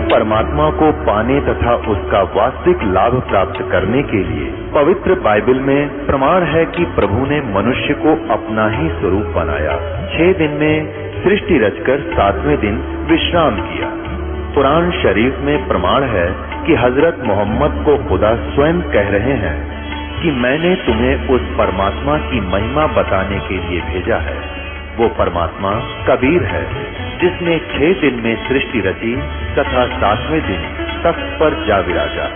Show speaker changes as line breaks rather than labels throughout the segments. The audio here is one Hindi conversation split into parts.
परमात्मा को पाने तथा उसका वास्तविक लाभ प्राप्त करने के लिए पवित्र बाइबल में प्रमाण है कि प्रभु ने मनुष्य को अपना ही स्वरूप बनाया। 6 दिन में सृष्टि रचकर 7वें दिन विश्राम किया। कुरान शरीफ में प्रमाण है कि हजरत मोहम्मद को खुदा स्वयं कह रहे हैं कि मैंने तुम्हें उस परमात्मा की महिमा बताने के लिए भेजा है। वो परमात्मा कबीर है जिसने 6 दिन में सृष्टि रची तथा 7वें दिन तख्त पर जा विराजा।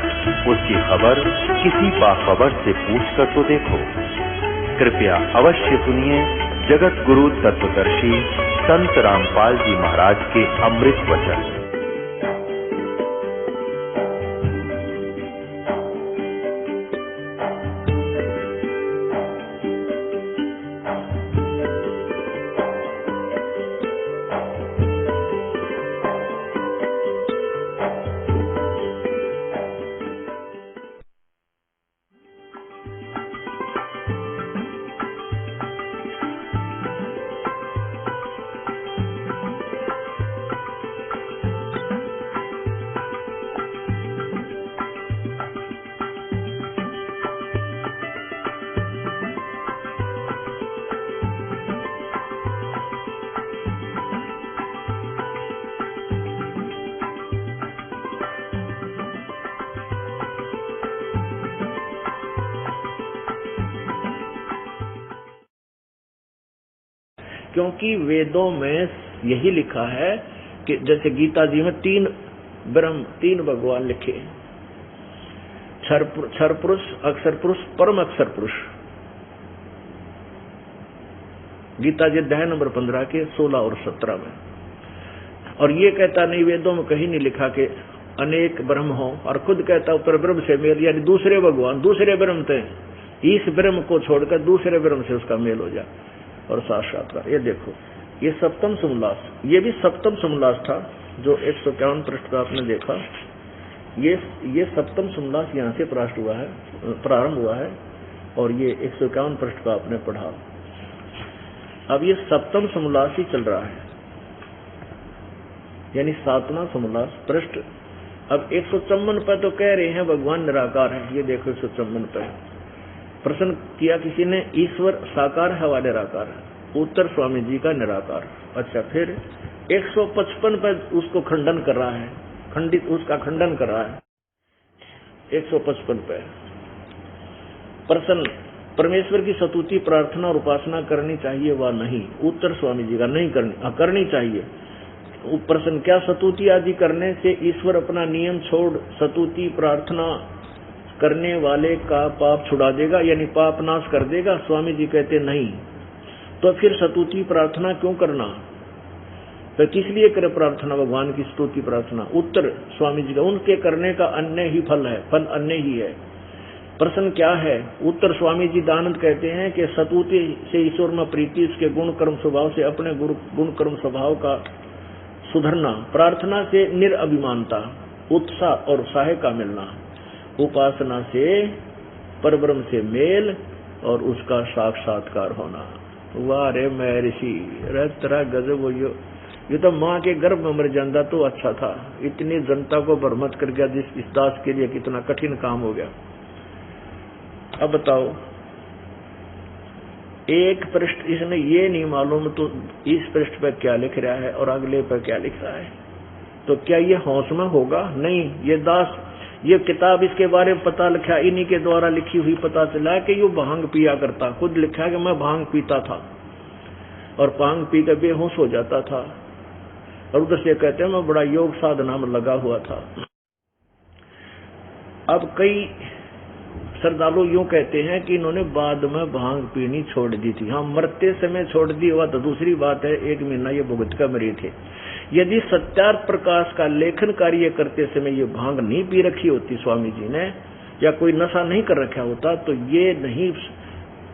उसकी खबर किसी बाखबर से पूछ कर तो देखो। कृपया अवश्य सुनिए जगत गुरु तत्वदर्शी संत रामपाल जी महाराज के अमृत वचन।
क्योंकि वेदों में यही लिखा है कि जैसे गीता जी में 3 ब्रह्म 3 भगवान लिखे, क्षर पुरुष, अक्षर पुरुष, परम अक्षर पुरुष। गीता जी अध्याय नंबर 15 के 16 और 17 में। और ये कहता नहीं, वेदों में कहीं नहीं लिखा कि अनेक ब्रह्म हो, और खुद कहता पर ब्रह्म से मेल, यानी दूसरे भगवान दूसरे ब्रह्म थे, इस ब्रह्म को छोड़कर दूसरे ब्रह्म से उसका मेल हो जाए और साक्षात्कार। ये देखो, ये सप्तम समोल्लास, ये भी सप्तम समोल्लास था जो 151 पृष्ठ का आपने देखा। ये सप्तम समोल्लास यहाँ से प्रारंभ हुआ है और ये 151 पृष्ठ का आपने पढ़ा। अब ये सप्तम समोल्लास ही चल रहा है, यानी 7वां समोल्लास पृष्ठ। अब 154 पर तो कह रहे हैं भगवान निराकार है। ये देखो 154 पर प्रश्न किया किसी ने, ईश्वर साकार है व निराकार है? उत्तर स्वामी जी का निराकार। अच्छा, फिर 155 पर उसको खंडन कर रहा है, उसका खंडन कर रहा है। 155 पे प्रश्न, परमेश्वर की स्तुति प्रार्थना और उपासना करनी चाहिए व नहीं? उत्तर स्वामी जी का नहीं करनी चाहिए। प्रश्न, क्या स्तुति आदि करने से ईश्वर अपना नियम छोड़ स्तुति प्रार्थना करने वाले का पाप छुड़ा देगा, यानी पाप नाश कर देगा? स्वामी जी कहते नहीं। तो फिर स्तुति प्रार्थना क्यों करना? तो किस लिए करे प्रार्थना, भगवान की स्तुति प्रार्थना? उत्तर स्वामी जी का, उनके करने का अन्य ही फल है, फल अन्य ही है। प्रश्न क्या है? उत्तर स्वामी जी दानंद कहते हैं कि स्तुति से ईश्वर में प्रीति, उसके गुण कर्म स्वभाव से अपने गुण कर्म स्वभाव का सुधरना, प्रार्थना से निरअभिमानता, उत्साह और उत्साह का मिलना, उपासना से परब्रह्म से मेल और उसका साक्षात्कार होना। वाह रे महर्षि, रे तेरा गजब हो। ये तो माँ के गर्भ में मर जाता तो अच्छा था, इतनी जनता को भ्रमित कर गया। जिस इस दास के लिए कितना कठिन काम हो गया। अब बताओ, एक पृष्ठ इसने ये नहीं मालूम तो इस पृष्ठ पर क्या लिख रहा है और अगले पर क्या लिख रहा है, तो क्या ये होश में होगा? नहीं। ये दास, ये किताब इसके बारे में पता लिखा, इन्हीं के द्वारा लिखी हुई पता चला कि ये भांग पिया करता। खुद लिखा कि मैं भांग पीता था और भांग पी कर बेहोश हो जाता था, और उधर से कहते हैं मैं बड़ा योग साधना में लगा हुआ था। अब कई श्रद्धालु यूं कहते हैं कि इन्होंने बाद में भांग पीनी छोड़ दी थी। हाँ, मरते समय छोड़ दी हुआ तो दूसरी बात है, 1 महीना ये भुगत कर मरे थे। यदि सत्यार्थ प्रकाश का लेखन कार्य करते समय ये भांग नहीं पी रखी होती स्वामी जी ने, या कोई नशा नहीं कर रखा होता, तो ये नहीं।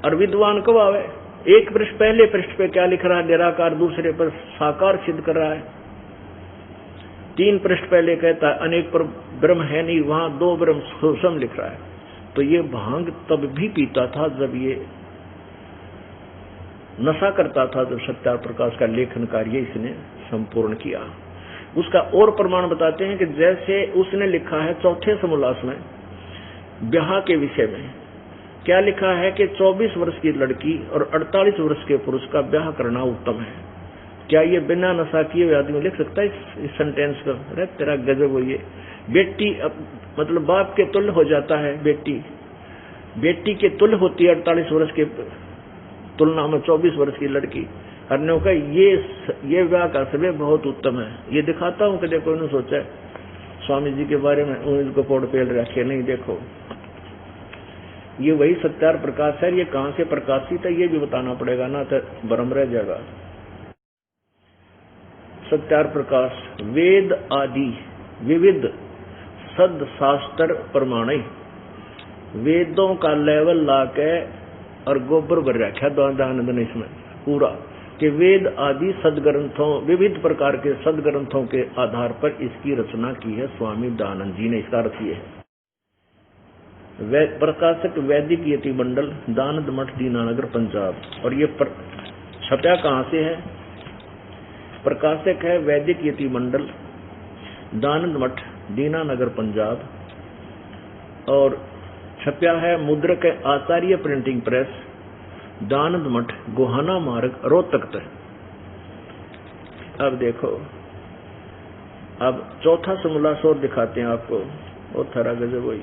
और विद्वान कब आवे? एक पृष्ठ पहले पृष्ठ पे क्या लिख रहा है? निराकार, दूसरे पर साकार सिद्ध कर रहा है। 3 पृष्ठ पहले कहता है अनेक पर ब्रह्म है नहीं, वहां 2 ब्रह्म सूक्ष्म लिख रहा है। तो ये भांग तब भी पीता था जब ये नशा करता था, जब सत्यार्थ प्रकाश का लेखन कार्य इसने संपूर्ण किया। उसका और प्रमाण बताते हैं कि जैसे उसने लिखा है चौथे समोल्लास में ब्याह के विषय में, क्या लिखा है कि 24 वर्ष की लड़की और 48 वर्ष के पुरुष का ब्याह करना उत्तम है। क्या ये बिना नशा किए हुए आदमी लिख सकता है इस सेंटेंस को? अरे तेरा गजब हो। ये बेटी मतलब बाप के तुल्य हो जाता है, बेटी के तुल्य होती है 48 वर्ष के तुलना में 24 वर्ष की लड़की। अन्यों का ये विवाह का समय बहुत उत्तम है। ये दिखाता हूँ कि देखो इन्होंने सोचा है स्वामी जी के बारे में उनको पोड़ पेल रखे नहीं। देखो ये वही सत्यार प्रकाश है, ये कहां से प्रकाशित है ये भी बताना पड़ेगा ना, तो भ्रम रह जाएगा। सत्यार प्रकाश वेद आदि विविध सद शास्त्र प्रमाण, वेदों का लेवल लाके और गोबर भर रखा दानंद ने इसमें पूरा कि वेद आदि सदग्रंथों विविध प्रकार के सदग्रंथों के आधार पर इसकी रचना की है स्वामी दयानंद जी ने। इसका अर्थ ये है प्रकाशक वैदिक यति मंडल दानंद मठ दीनानगर पंजाब। और ये छपया कहां से है? प्रकाशक है वैदिक यति मंडल दानंद मठ दीनानगर पंजाब, और छपया है मुद्रक आचार्य प्रिंटिंग प्रेस दानंद मठ गोहाना मार्ग रोहतक तक। अब देखो अब चौथा समोल्लास और दिखाते हैं आपको, और थरा गजब वही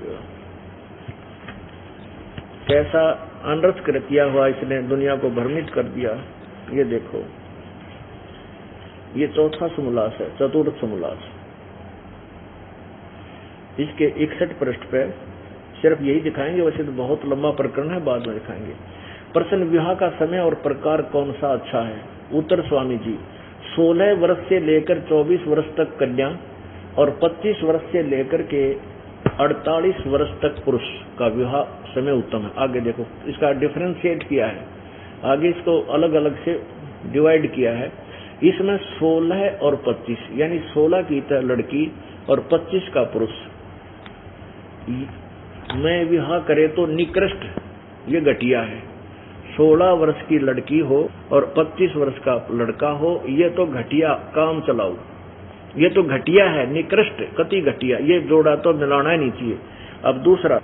कैसा अनर्थ कर किया हुआ इसने, दुनिया को भ्रमित कर दिया। ये देखो ये चौथा समोल्लास है, चतुर्थ समोल्लास। इसके 61 पृष्ठ पे सिर्फ यही दिखाएंगे, वैसे तो बहुत लंबा प्रकरण है, बाद में दिखाएंगे। प्रश्न विवाह का समय और प्रकार कौन सा अच्छा है? उत्तर स्वामी जी 16 वर्ष से लेकर 24 वर्ष तक कन्या और 25 वर्ष से लेकर के 48 वर्ष तक पुरुष का विवाह समय उत्तम है। आगे देखो इसका डिफरेंशिएट किया है, आगे इसको अलग अलग से डिवाइड किया है। इसमें 16 और 25 यानी 16 की लड़की और 25 का पुरुष में विवाह करे तो निकृष्ट, ये घटिया है। 16 वर्ष की लड़की हो और 25 वर्ष का लड़का हो, ये तो घटिया काम चलाओ, ये तो घटिया है, निकृष्ट, कति घटिया, ये जोड़ा तो मिलाना ही नहीं चाहिए। अब दूसरा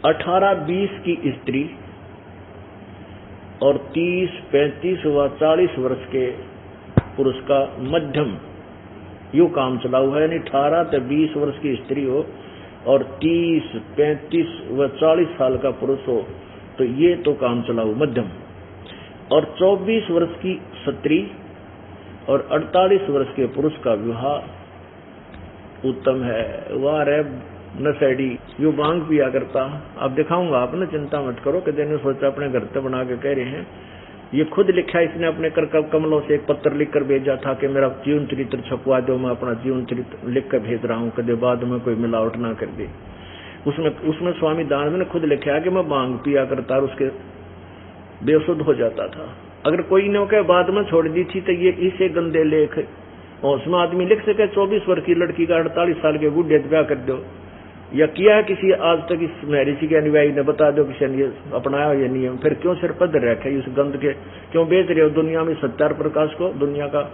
18-20 की स्त्री और 30-35 व 40 वर्ष के पुरुष का मध्यम यू काम चलाऊ है, यानी 18 से 20 वर्ष की स्त्री हो और 30-35 व 40 साल का पुरुष हो, तो ये तो काम चलाऊ मध्यम। और 24 वर्ष की स्त्री और 48 वर्ष के पुरुष का विवाह उत्तम है। वाह रे नशेड़ी, यू भांग पिया करता। अब दिखाऊंगा, आप ना चिंता मत करो कि देने सोचा अपने घर से बना के कह रहे हैं। ये खुद लिखा है इसने अपने कर कमलों से एक पत्र लिखकर भेजा था कि मेरा जीवन चरित्र छपवा दो, मैं अपना जीवन चरित्र लिख कर भेज रहा हूँ, कदे बाद में कोई मिलावट ना कर दे। उसमें स्वामी दयानंद ने खुद लिखा है कि मैं भांग पिया करता और उसके बेसुध हो जाता था। अगर कोई ने के बाद में छोड़ दी थी तो ये इसे गंदे लेख और उसमें आदमी लिख सके 24 वर्ष की लड़की का 48 साल के बूढ़े ब्याह कर दो, या किया है किसी आज तक इस महर्षि के अनुयायी ने, बता दो किसी ने अपनाया ये नियम, फिर क्यों सिर पद रखे इस गंद के, क्यों बेच रहे हो दुनिया में सत्यार प्रकाश को? दुनिया का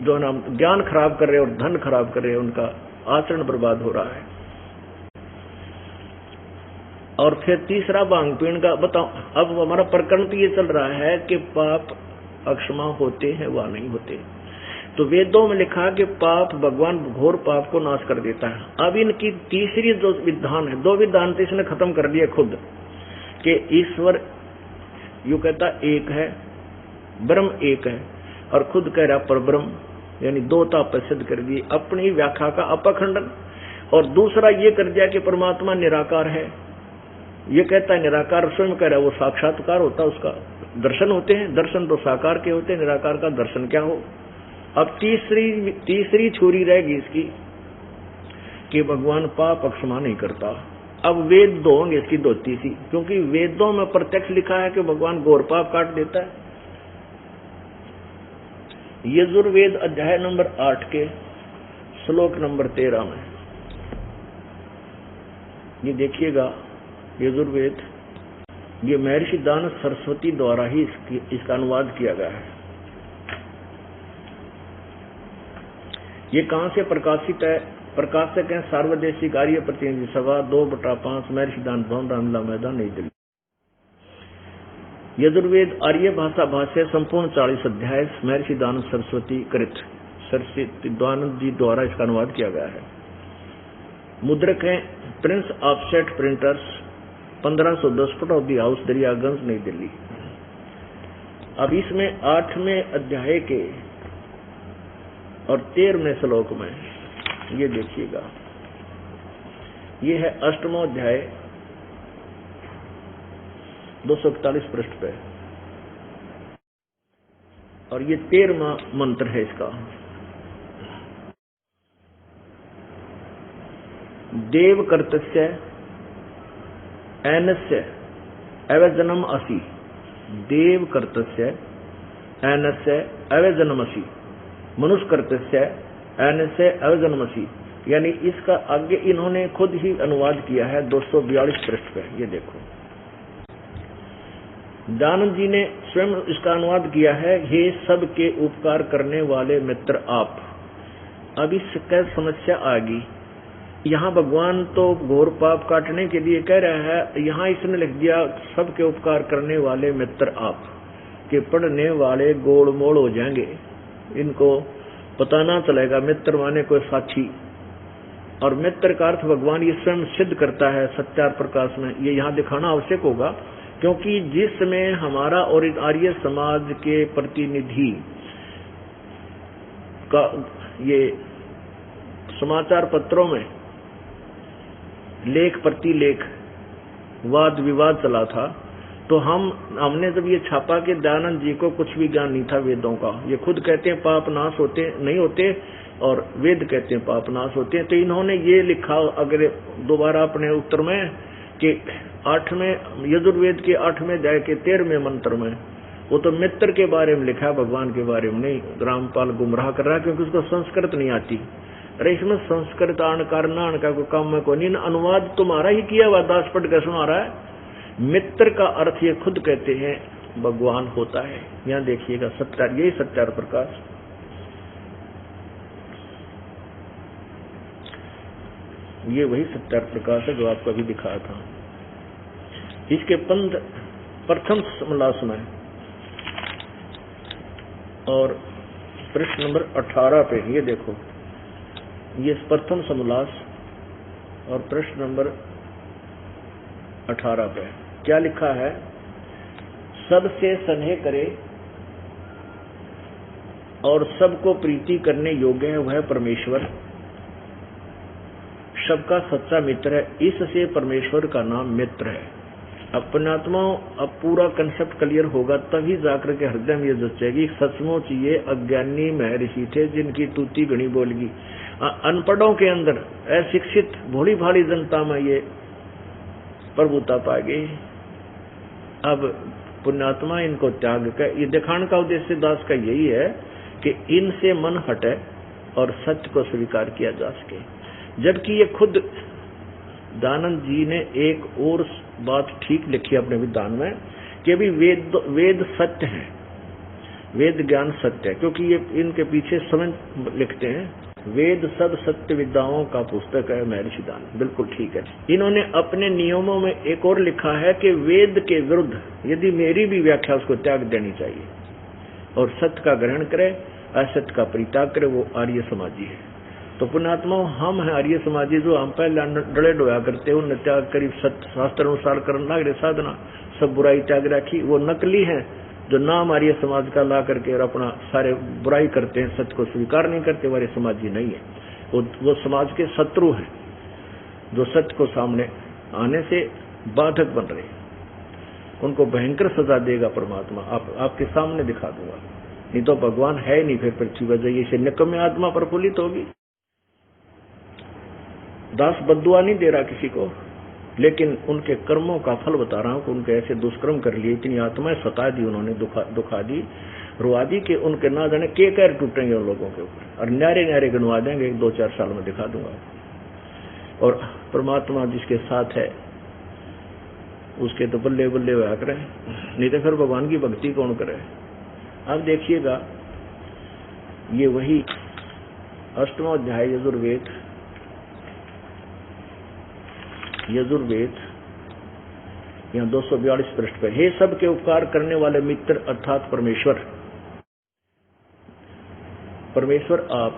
जो नाम ज्ञान खराब कर रहे हो और धन खराब कर रहे हो, उनका आचरण बर्बाद हो रहा है। और फिर तीसरा भांग पीण का बताओ। अब हमारा प्रकरण तो ये चल रहा है कि पाप अक्षमा होते हैं व नहीं होते। तो वेदों में लिखा कि पाप भगवान घोर पाप को नाश कर देता है। अब इनकी तीसरी जो विधान है, 2 विधान तो इसने खत्म कर दिया खुद कि ईश्वर यू कहता एक है, ब्रह्म एक है, और खुद कह रहा परब्रह्म, यानी 2ता प्रसिद्ध कर दी अपनी व्याख्या का अपखंडन। और दूसरा ये कर दिया कि परमात्मा निराकार है, ये कहता है निराकार स्वयं कह रहा है, वो साक्षात्कार होता है, उसका दर्शन होते हैं, दर्शन तो साकार के होते हैं, निराकार का दर्शन क्या हो। अब तीसरी छुरी रहेगी इसकी कि भगवान पाप क्षमा नहीं करता। अब वेद 2 होंगे इसकी 2 तीसरी, क्योंकि वेदों में प्रत्यक्ष लिखा है कि भगवान घोर पाप काट देता है। यजुर्वेद अध्याय नंबर 8 के श्लोक नंबर 13 में ये देखिएगा, यजुर्वेद ये महर्षि दान सरस्वती द्वारा ही इसका अनुवाद किया गया है। ये कहाँ से प्रकाशित है? प्रकाशक है सार्वदेशिक आर्य प्रतिनिधि सभा 2/5 महर्षि दानव भवन रामलीला मैदान नई दिल्ली। यजुर्वेद आर्य भाषा भाष्य संपूर्ण 40 अध्याय महर्षि दानव सरस्वती कृत, सरस्वती दानव जी द्वारा इसका अनुवाद किया गया है। मुद्रक है Prince offset printers 1510 foot of the house Daryaganj नई दिल्ली। अब इसमें 8वें अध्याय के और 13वें श्लोक में ये देखिएगा, ये है 8वां अध्याय 241 पृष्ठ पे, और ये 13वां मंत्र है इसका। देव कर्तस्य एनस्य अवजनम असि, देव कर्तस्य एनस्य अवजनमसि, मनुष्य कर्तस्य एनस्य अवजनमसि। यानी इसका आगे इन्होंने खुद ही अनुवाद किया है 242 पृष्ठ पे, ये देखो दानव जी ने स्वयं इसका अनुवाद किया है। हे सबके उपकार करने वाले मित्र आप। अब इसका समस्या आ गई, यहाँ भगवान तो घोर पाप काटने के लिए कह रहा है, यहाँ इसने लिख दिया सबके उपकार करने वाले मित्र आप, के पढ़ने वाले गोल मोड़ हो जाएंगे, इनको पता ना चलेगा मित्र माने कोई साथी। और मित्र का अर्थ भगवान ये स्वयं सिद्ध करता है सत्यार प्रकाश में, ये यहाँ दिखाना आवश्यक होगा, क्योंकि जिसमें हमारा और आर्य समाज के प्रतिनिधि का ये समाचार पत्रों में लेख प्रति लेख वाद विवाद चला था, तो हमने जब ये छापा कि दयानंद जी को कुछ भी ज्ञान नहीं था वेदों का, ये खुद कहते हैं पाप नाश होते नहीं होते और वेद कहते हैं पाप नाश होते हैं, तो इन्होंने ये लिखा अगर दोबारा अपने उत्तर में कि 8वें यजुर्वेद के 8वें अध्याय के 13वें मंत्र में, वो तो मित्र के बारे में लिखा है, भगवान के बारे में नहीं। रामपाल गुमराह कर रहा है क्योंकि उसको संस्कृत नहीं आती। अरे इसमें संस्कृत आण का कोई काम में कोई नहीं, अनुवाद तुम्हारा ही किया हुआ, दास पढ़ कर सुना रहा है। मित्र का अर्थ ये खुद कहते हैं भगवान होता है। यहाँ देखिएगा सत्यार, यही सत्यार प्रकाश, ये वही सत्यार प्रकाश है जो आपको अभी दिखाया था। इसके प्रथम समलास में और प्रश्न नंबर 18 पे ये देखो, ये प्रथम समलास और प्रश्न नंबर 18 पे क्या लिखा है? सबसे स्नेह करे और सबको प्रीति करने योग्य है वह परमेश्वर, सबका सच्चा मित्र है, इससे परमेश्वर का नाम मित्र है। अपनात्माओं अब पूरा कंसेप्ट क्लियर होगा तभी जाकर के हृदय में ये जचेगी सचमुच ये अज्ञानी महर्षि थे जिनकी तूती गणी बोलगी। अनपढ़ों के अंदर, अशिक्षित भोली भाली जनता में ये प्रभुता पा गई। अब पुण्यात्मा इनको त्याग कर, ये दिखाने का उद्देश्य दास का यही है कि इनसे मन हटे और सत्य को स्वीकार किया जा सके। जबकि ये खुद दानंद जी ने एक और बात ठीक लिखी अपने विधान में कि अभी वेद सत्य है, वेद ज्ञान सत्य है, क्योंकि ये इनके पीछे समय लिखते हैं वेद सब सत्य विद्याओं का पुस्तक है महर्षि दानव, बिल्कुल ठीक है। इन्होंने अपने नियमों में एक और लिखा है कि वेद के विरुद्ध यदि मेरी भी व्याख्या उसको त्याग देनी चाहिए और सत्य का ग्रहण करे, असत्य का परित्याग करे, वो आर्य समाजी है। तो पुण्यात्मा हम हैं आर्य समाजी जो हम पहले डले डोया करते हैं, उन त्याग करीब सत्य शास्त्र अनुसार करना साधना, सब बुराई त्याग रखी। वो नकली है जो नाम आर्य समाज का ला करके और अपना सारे बुराई करते हैं, सत्य को स्वीकार नहीं करते, वो आर्य समाजी नहीं है। वो समाज के शत्रु हैं जो सत्य को सामने आने से बाधक बन रहे, उनको भयंकर सजा देगा परमात्मा। आपके सामने दिखा दूंगा, नहीं तो भगवान है नहीं फिर पृथ्वी पर जाइए से निकम्मे आत्मा प्रफुल्लित होगी। दास बद्दुआ नहीं दे रहा किसी को, लेकिन उनके कर्मों का फल बता रहा हूं कि उनके ऐसे दुष्कर्म कर लिए, इतनी आत्माएं सता दी उन्होंने, दुखा दी, रुआ दी कि उनके ना जाने के कैर टूटेंगे उन लोगों के ऊपर, और न्यारे न्यारे गिनवा देंगे, 1-2-4 साल में दिखा दूंगा। और परमात्मा जिसके साथ है उसके तो बल्ले बल्ले होया करे, नहीं तो फिर भगवान की भक्ति कौन करे। अब देखिएगा ये वही 8वां अध्याय यजुर्वेद, यहाँ 242 पृष्ठ पे। हे सबके उपकार करने वाले मित्र अर्थात परमेश्वर, आप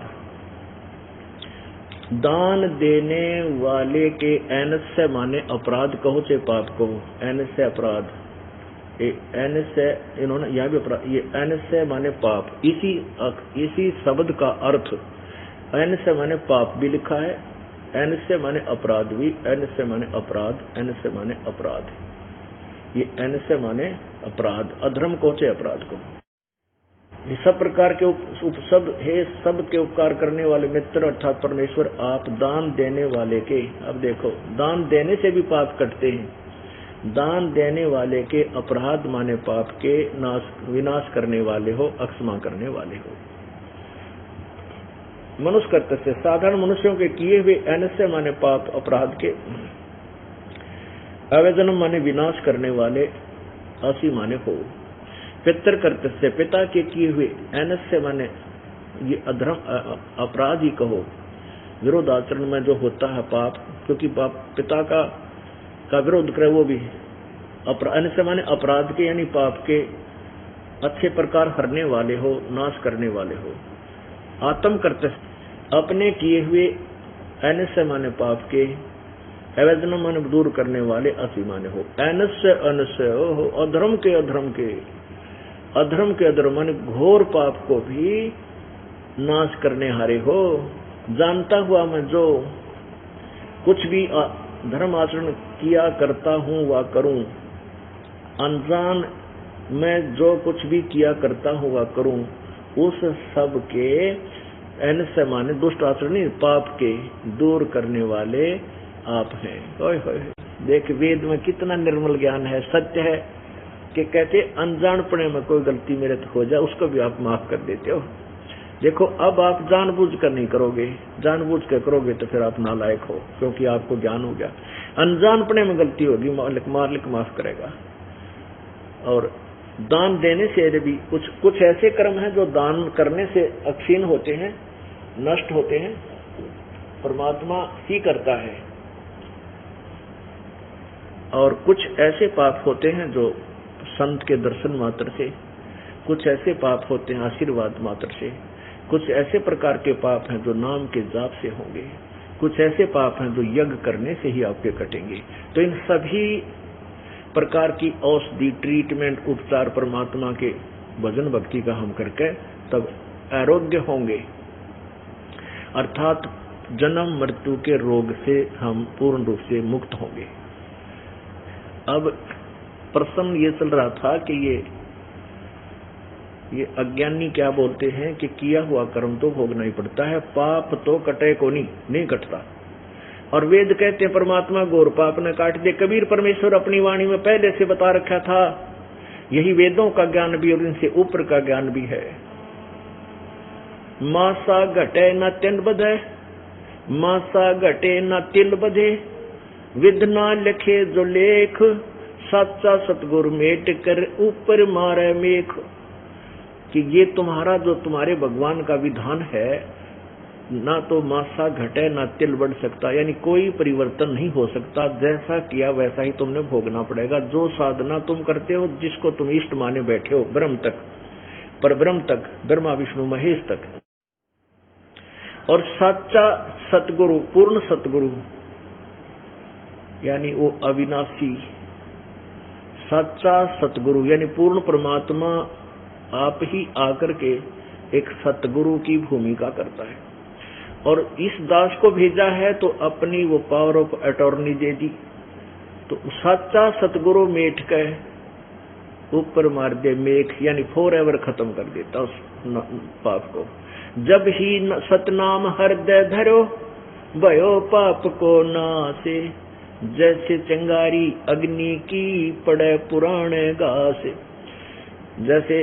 दान देने वाले के एनस्य माने अपराध कहो चाहे पाप कहो, एनस्य अपराध, एनस्य इन्होंने यहाँ भी अपराध, ये एनस्य माने पाप, इसी शब्द का अर्थ एनस्य माने पाप भी लिखा है, एनस्य माने अपराध भी, एनस्य माने अपराध, एनस्य माने अपराध, ये एनस्य माने अपराध, अधर्म को चाहे अपराध को। ये सब प्रकार के सब के उपकार करने वाले मित्र अर्थात परमेश्वर, आप दान देने वाले के, अब देखो दान देने से भी पाप कटते हैं, दान देने वाले के अपराध माने पाप के विनाश करने वाले हो, अक्षमा करने वाले हो। मनुष्य कर्तव्य, साधारण मनुष्यों के किए हुए एनस्य माने पाप अपराध के, अवैधनम माने विनाश करने वाले, असी माने हो। पितर कर्तव्य, पिता के किए हुए एनस्य माने ये अधर्म अपराध ही कहो, विरोध आचरण में जो होता है पाप, क्योंकि पाप पिता का विरोध करे वो भी एनस्य माने अपराध के यानी पाप के अच्छे प्रकार हरने वाले हो, नाश करने वाले हो। आत्म कर्तव्य, अपने किए हुए एनस्य माने पाप के, अवैधनम माने दूर करने वाले, असी माने हो। एनस्य अनस्य हो, अधर्म के अधर्म माने घोर पाप को भी नाश करने हारे हो। जानता हुआ मैं जो कुछ भी धर्म आचरण किया करता हूँ वा करूं, अनजान मैं जो कुछ भी किया करता हूँ वा करूं, उस सब के एनस्य माने दुष्ट आचरण, पाप के दूर करने वाले आप हैं। देख वेद में कितना निर्मल ज्ञान है, सत्य है कि कहते अनजानपणे में कोई गलती मेरे तो हो जाए उसको भी आप माफ कर देते हो। देखो अब आप जानबूझ कर नहीं करोगे, जानबूझ कर करोगे तो फिर आप नालायक हो, क्योंकि आपको ज्ञान हो गया। अनजानपणे में गलती होगी, मालिक माफ करेगा। और दान देने से भी कुछ ऐसे कर्म हैं जो दान करने से अक्षीण होते हैं, नष्ट होते हैं, परमात्मा ही करता है। और कुछ ऐसे पाप होते हैं जो संत के दर्शन मात्र से, कुछ ऐसे पाप होते हैं आशीर्वाद मात्र से, कुछ ऐसे प्रकार के पाप हैं जो नाम के जाप से होंगे, कुछ ऐसे पाप हैं जो यज्ञ करने से ही आपके कटेंगे। तो इन सभी प्रकार की औषधि, ट्रीटमेंट, उपचार परमात्मा के भजन भक्ति का हम करके तब आरोग्य होंगे, अर्थात जन्म मृत्यु के रोग से हम पूर्ण रूप से मुक्त होंगे। अब प्रश्न ये चल रहा था कि ये अज्ञानी क्या बोलते हैं कि किया हुआ कर्म तो भोगना ही पड़ता है, पाप तो कटे को नहीं कटता। और वेद कहते हैं परमात्मा गौर पाप ने काट दे। कबीर परमेश्वर अपनी वाणी में पहले से बता रखा था, यही वेदों का ज्ञान भी और इनसे ऊपर का ज्ञान भी है। मासा घटे न तिल बधे, मासा घटे न तिल बधे, विधना लिखे जो लेख, सच्चा सतगुर मेट कर ऊपर मारे मेख। कि ये तुम्हारा जो तुम्हारे भगवान का विधान है, ना तो मासा घटे ना तिल बढ़ सकता, यानी कोई परिवर्तन नहीं हो सकता। जैसा किया वैसा ही तुमने भोगना पड़ेगा। जो साधना तुम करते हो, जिसको तुम इष्ट माने बैठे हो, ब्रह्म तक, पर ब्रह्म तक, ब्रह्मा विष्णु महेश तक, और सच्चा सतगुरु, पूर्ण सतगुरु यानी वो अविनाशी सच्चा सतगुरु यानी पूर्ण परमात्मा आप ही आकर के एक सतगुरु की भूमिका करता है। और इस दास को भेजा है तो अपनी वो पावर ऑफ अटॉर्नी दे दी। तो सच्चा सतगुरु मेट के ऊपर मार दे मेख, यानी फॉर एवर खत्म कर देता उस पाप को। जब ही सतनाम हृदय धरो, भयो पाप को नासे, जैसे चिंगारी अग्नि की पड़े पुराने घासे। जैसे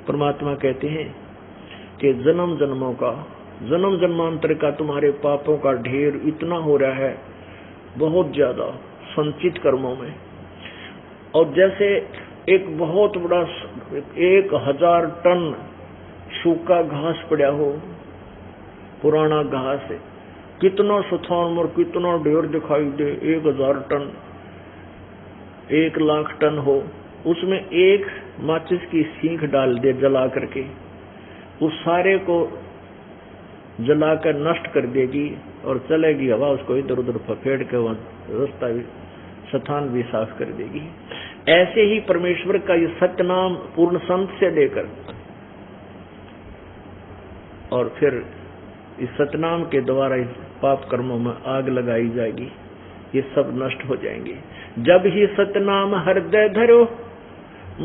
परमात्मा कहते हैं कि जन्म जन्मांतर का तुम्हारे पापों का ढेर इतना हो रहा है, बहुत ज्यादा संचित कर्मों में। और जैसे एक बहुत बड़ा 1000 टन सूखा घास पड़ा हो, पुराना घास है, कितना सुथान और कितना ढेर दिखाई दे, 1000 टन 1 लाख टन हो, उसमें एक माचिस की सींख डाल दे जला करके, उस सारे को जलाकर नष्ट कर देगी और चलेगी हवा, उसको इधर उधर फफेड़ के वहां रास्ता भी स्थान भी साफ कर देगी। ऐसे ही परमेश्वर का ये सत्य नाम पूर्ण संत से लेकर और फिर इस सतनाम के द्वारा इस पाप कर्मों में आग लगाई जाएगी, ये सब नष्ट हो जाएंगे। जब ही सतनाम हृदय धरो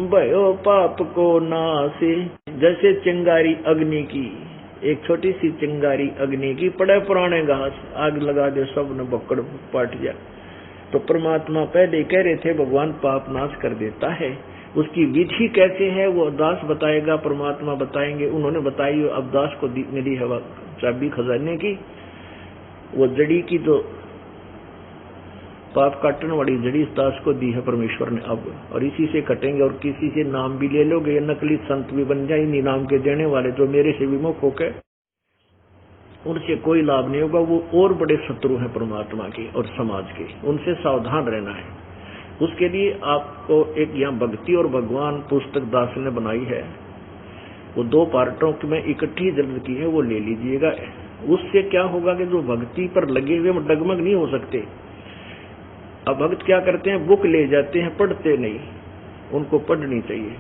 भयो पाप को नासे। जैसे चिंगारी अग्नि की, एक छोटी सी चिंगारी अग्नि की, पड़े पुराने घास आग लगा दे सब ने बक्कड़ पाट जाए। तो परमात्मा पहले कह रहे थे भगवान पाप नाश कर देता है, उसकी विधि कैसे है वो दास बताएगा, परमात्मा बताएंगे। उन्होंने बताई, अब दास को मिली है चाबी खजाने की, वो जड़ी की जो पाप काटने वाली जड़ी इस दास को दी है परमेश्वर ने अब, और इसी से कटेंगे। और किसी से नाम भी ले लोगे, नकली संत भी बन जाए, नाम के देने वाले जो मेरे से विमुख होकर, उनसे कोई लाभ नहीं होगा। वो और बड़े शत्रु हैं परमात्मा के और समाज के, उनसे सावधान रहना है। उसके लिए आपको एक यहाँ भक्ति और भगवान पुस्तक दास ने बनाई है, वो 2 पार्टों में इकट्ठी जल्द की है, वो ले लीजिएगा। उससे क्या होगा कि जो भक्ति पर लगे हुए डगमग नहीं हो सकते। अब भक्त क्या करते हैं, बुक ले जाते हैं, पढ़ते नहीं, उनको पढ़नी चाहिए।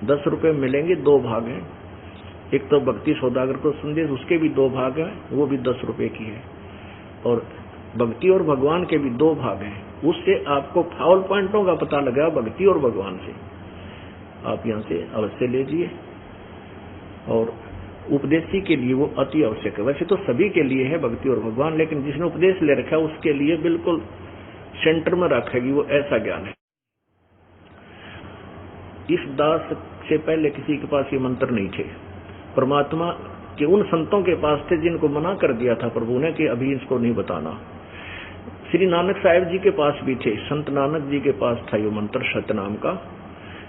10 रुपए मिलेंगे, 2 भाग हैं। एक तो भक्ति सौदागर को संदेश, उसके भी 2 भाग हैं, वो भी 10 रुपए की है। और भक्ति और भगवान के भी 2 भाग हैं। उससे आपको फाउल पॉइंटों का पता लगा भक्ति और भगवान से। आप यहाँ से अवश्य लीजिए। और उपदेशी के लिए वो अति आवश्यक है। वैसे तो सभी के लिए है भक्ति और भगवान, लेकिन जिसने उपदेश ले रखा है उसके लिए बिल्कुल सेंटर में रखेगी, वो ऐसा ज्ञान है। इस दास से पहले किसी के पास ये मंत्र नहीं थे। परमात्मा के उन संतों के पास थे जिनको मना कर दिया था प्रभु ने कि अभी इसको नहीं बताना। श्री नानक साहिब जी के पास भी थे, संत नानक जी के पास था ये मंत्र सतनाम का,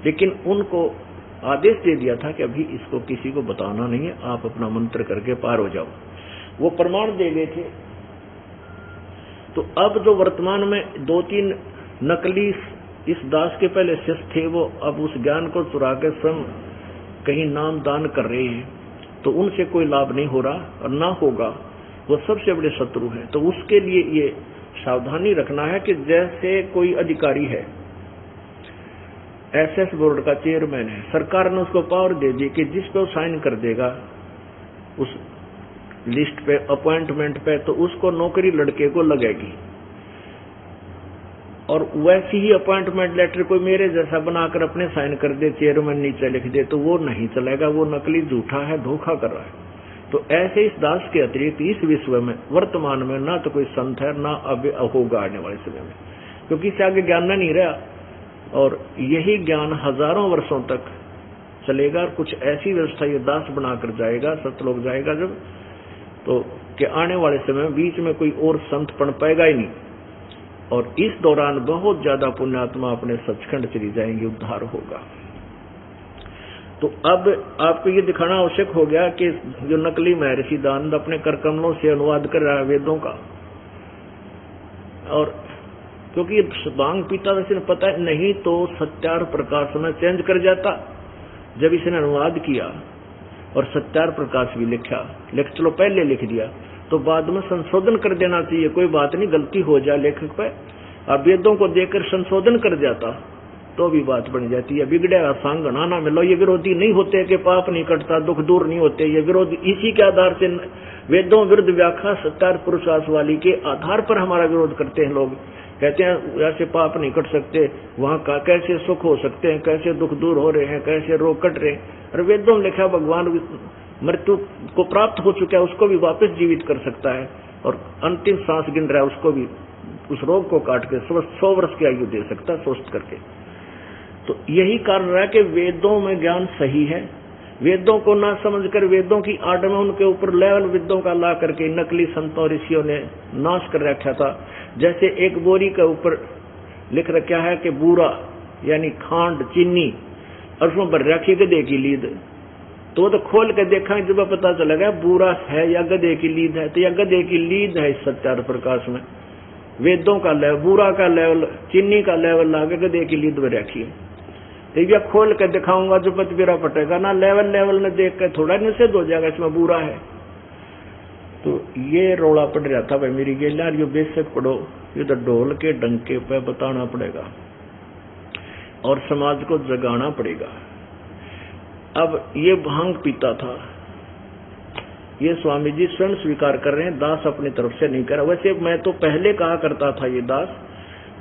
लेकिन उनको आदेश दे दिया था कि अभी इसको किसी को बताना नहीं है, आप अपना मंत्र करके पार हो जाओ। वो प्रमाण दे गए थे। तो अब जो वर्तमान में 2-3 नकली इस दास के पहले शिष्य थे, वो अब उस ज्ञान को चुरा के स्वयं कहीं नाम दान कर रहे हैं, तो उनसे कोई लाभ नहीं हो रहा और ना होगा। वो सबसे बड़े शत्रु हैं। तो उसके लिए ये सावधानी रखना है कि जैसे कोई अधिकारी है, एसएस बोर्ड का चेयरमैन है, सरकार ने उसको पावर दे दी कि जिस पे वो साइन कर देगा उस लिस्ट पे, अपॉइंटमेंट पे, तो उसको नौकरी लड़के को लगेगी। और वैसी ही अपॉइंटमेंट लेटर कोई मेरे जैसा बनाकर अपने साइन कर दे, चेयरमैन नीचे लिख दे, तो वो नहीं चलेगा, वो नकली झूठा है, धोखा कर रहा है। तो ऐसे इस दास के अतिरिक्त इस विश्व में वर्तमान में ना तो कोई संत है, ना अब होगा आने वाले समय में, क्योंकि इससे आगे ज्ञान नहीं रहा। और यही ज्ञान हजारों वर्षों तक चलेगा। और कुछ ऐसी व्यवस्था ये दास बनाकर जाएगा, सतलोक जाएगा जब, तो कि आने वाले समय में बीच में कोई और संत पढ़ पाएगा ही नहीं। और इस दौरान बहुत ज्यादा पुण्यात्मा अपने सचखंड चली जाएंगे, उद्धार होगा। तो अब आपको ये दिखाना आवश्यक हो गया कि जो नकली महर्षि दानंद अपने कर कमलों से अनुवाद कर रहा है वेदों का, और क्योंकि भांग पीता वैसे पता नहीं तो सत्यार प्रकाश में चेंज कर जाता। जब इसने अनुवाद किया और सत्यार प्रकाश भी लिखा, चलो पहले लिख दिया तो बाद में संशोधन कर देना चाहिए, कोई बात नहीं, गलती हो जाए लेखक पे। अब वेदों को देकर संशोधन कर जाता तो भी बात बन जाती है। बिगड़ेगा सांग गणाना मिलो, ये विरोधी नहीं होते कि पाप नहीं कटता, दुख दूर नहीं होते, ये विरोधी इसी के आधार से वेदों विरुद्ध व्याख्या सत्यार पुरुषार्थ वाली के आधार पर हमारा विरोध करते हैं लोग। कहते हैं ऐसे पाप नहीं कट सकते, वहां का कैसे सुख हो सकते हैं, कैसे दुख दूर हो रहे हैं, कैसे रोग कट रहे हैं। और वेदों में लिखा भगवान मृत्यु को प्राप्त हो चुका है, उसको भी वापस जीवित कर सकता है, और अंतिम सांस गिन रहा है उसको भी, उस रोग को काट के 100 वर्ष की आयु दे सकता है स्वस्थ करके। तो यही कारण है कि वेदों में ज्ञान सही है। वेदों को ना समझकर वेदों की आड़ में उनके ऊपर लेवल विद्यों का ला करके नकली संतों ऋषियों ने नाश कर रखा था। जैसे एक बोरी के ऊपर लिख रखा है कि बूरा यानी खांड चीनी, और उसमें भर रखी गधे की लीद, तो खोल के देखा जब पता चलेगा बूरा है या गधे की लीद है, तो या गधे की लीद है इस सत्यार प्रकाश में। वेदों का लेवल, बूरा का लेवल, चीनी का लेवल लाके गधे की लीद में रखी है। तो ये खोल के दिखाऊंगा जो पतबीरा पटेगा ना, लेवल में देख के थोड़ा निषेध हो जाएगा इसमें बूरा है। तो ये रोड़ा पड़ रहा था भाई मेरी गेल यार, ये बेशक पढ़ो, ये तो ढोल के डंके पे बताना पड़ेगा और समाज को जगाना पड़ेगा। अब ये भांग पीता था, ये स्वामी जी स्वयं स्वीकार कर रहे हैं, दास अपनी तरफ से नहीं कर। वैसे मैं तो पहले कहा करता था ये दास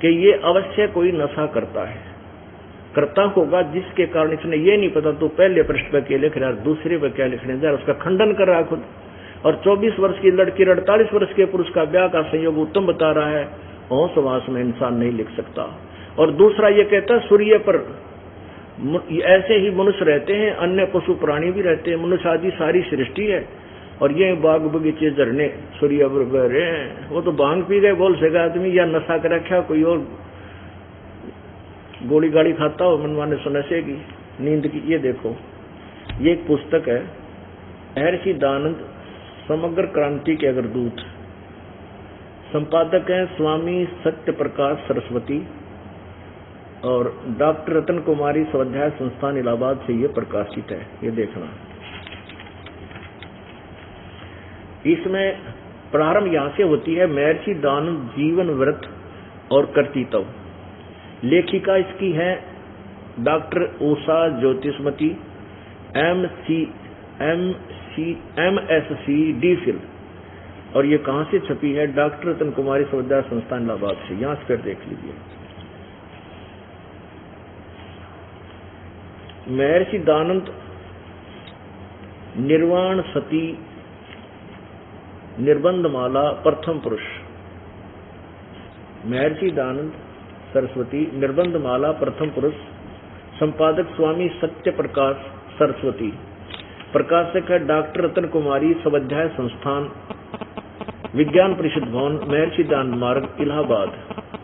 कि ये अवश्य कोई नशा करता होगा जिसके कारण इसने ये नहीं पता तो पहले पृष्ठ पे क्या लिख रहा है, दूसरे पे क्या लिखने जा रहा, उसका खंडन कर रहा है खुद। और 24 वर्ष की लड़की 48 वर्ष के पुरुष का ब्याह का संयोग उत्तम बता रहा है, होश में इंसान नहीं लिख सकता। और दूसरा ये कहता है सूर्य पर ऐसे ही मनुष्य रहते हैं, अन्य पशु प्राणी भी रहते हैं, मनुष्य आदि सारी सृष्टि है। और ये बाग बगीचे झरने सूर्य पर बह रहे हैं, वो तो भांग पी गए बोल सका आदमी, या नशा कर रखा कोई और गोली गाड़ी खाता हो मनमाने सुनसे की नींद की। ये देखो, ये एक पुस्तक है महर्षि दयानंद समग्र क्रांति के अग्रदूत, संपादक हैं स्वामी सत्य प्रकाश सरस्वती और डॉक्टर रतन कुमारी स्वाध्याय संस्थान इलाहाबाद से ये प्रकाशित है। ये देखना, इसमें प्रारंभ यहां से होती है, महर्षि दयानंद जीवन व्रत और कर्तृत्व। लेखिका इसकी है डॉक्टर उषा ज्योतिषमती MSc DPhil, और ये कहां से छपी है, डॉक्टर रतन कुमारी स्वाध्याय संस्थान इलाहाबाद से। यहां से फिर देख लीजिए, महर्षि दयानंद निर्वाण सती निर्बंधमाला प्रथम पुरुष, महर्षि दयानंद सरस्वती निर्बंधमाला प्रथम पुरुष, संपादक स्वामी सत्य प्रकाश सरस्वती, प्रकाशक है डॉक्टर रतन कुमारी स्वाध्याय संस्थान विज्ञान परिषद भवन महर्षि दयानंद मार्ग इलाहाबाद,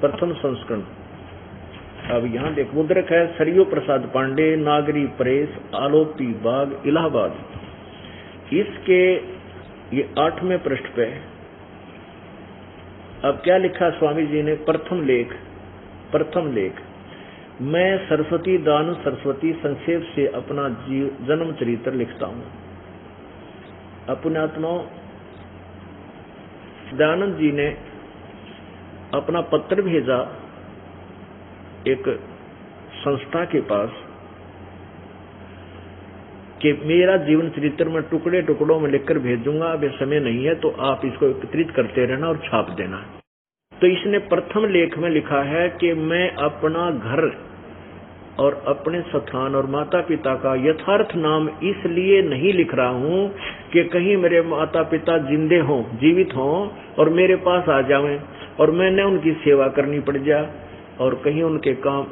प्रथम संस्करण। अब यहाँ देख, मुद्रक है सरयू प्रसाद पांडे, नागरी प्रेस, आलोपी बाग इलाहाबाद। इसके ये 8वें पृष्ठ पे अब क्या लिखा स्वामी जी ने, प्रथम लेख, मैं सरस्वती दयानंद सरस्वती संक्षेप से अपना जन्म चरित्र लिखता हूं। अपने आत्माओं, दयानंद जी ने अपना पत्र भेजा एक संस्था के पास कि मेरा जीवन चरित्र में टुकड़ों में लिखकर भेजूंगा, अब समय नहीं है तो आप इसको एकत्रित करते रहना और छाप देना। तो इसने प्रथम लेख में लिखा है कि मैं अपना घर और अपने स्थान और माता पिता का यथार्थ नाम इसलिए नहीं लिख रहा हूं कि कहीं मेरे माता पिता जिंदे हों, जीवित हों और मेरे पास आ जाएं और मैंने उनकी सेवा करनी पड़ जाए और कहीं उनके काम,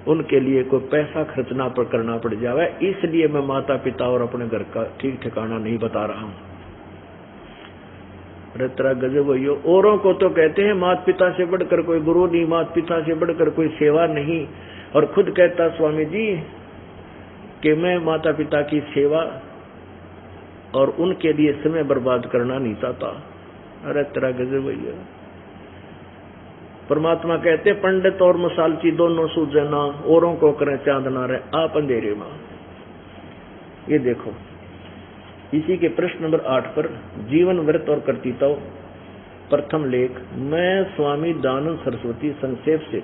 उनके लिए कोई पैसा खर्चना करना पड़ जाए, इसलिए मैं माता पिता और अपने घर का ठीक ठिकाना नहीं बता रहा हूं। तेरा गजब हो, औरों को तो कहते हैं माता पिता से बढ़कर कोई गुरु नहीं, माता पिता से बढ़कर कोई सेवा नहीं, और खुद कहता स्वामी जी कि मैं माता पिता की सेवा और उनके लिए समय बर्बाद करना नहीं चाहता। अरे तेरा गजब भैया, परमात्मा कहते पंडित और मसालची दोनों सूझे ना, औरों को करें चांदना रहे आप अंधेरे में। ये देखो, इसी के प्रश्न नंबर 8 पर जीवन व्रत और कर्तृत्व प्रथम लेख, मैं स्वामी दयानंद सरस्वती संक्षेप से।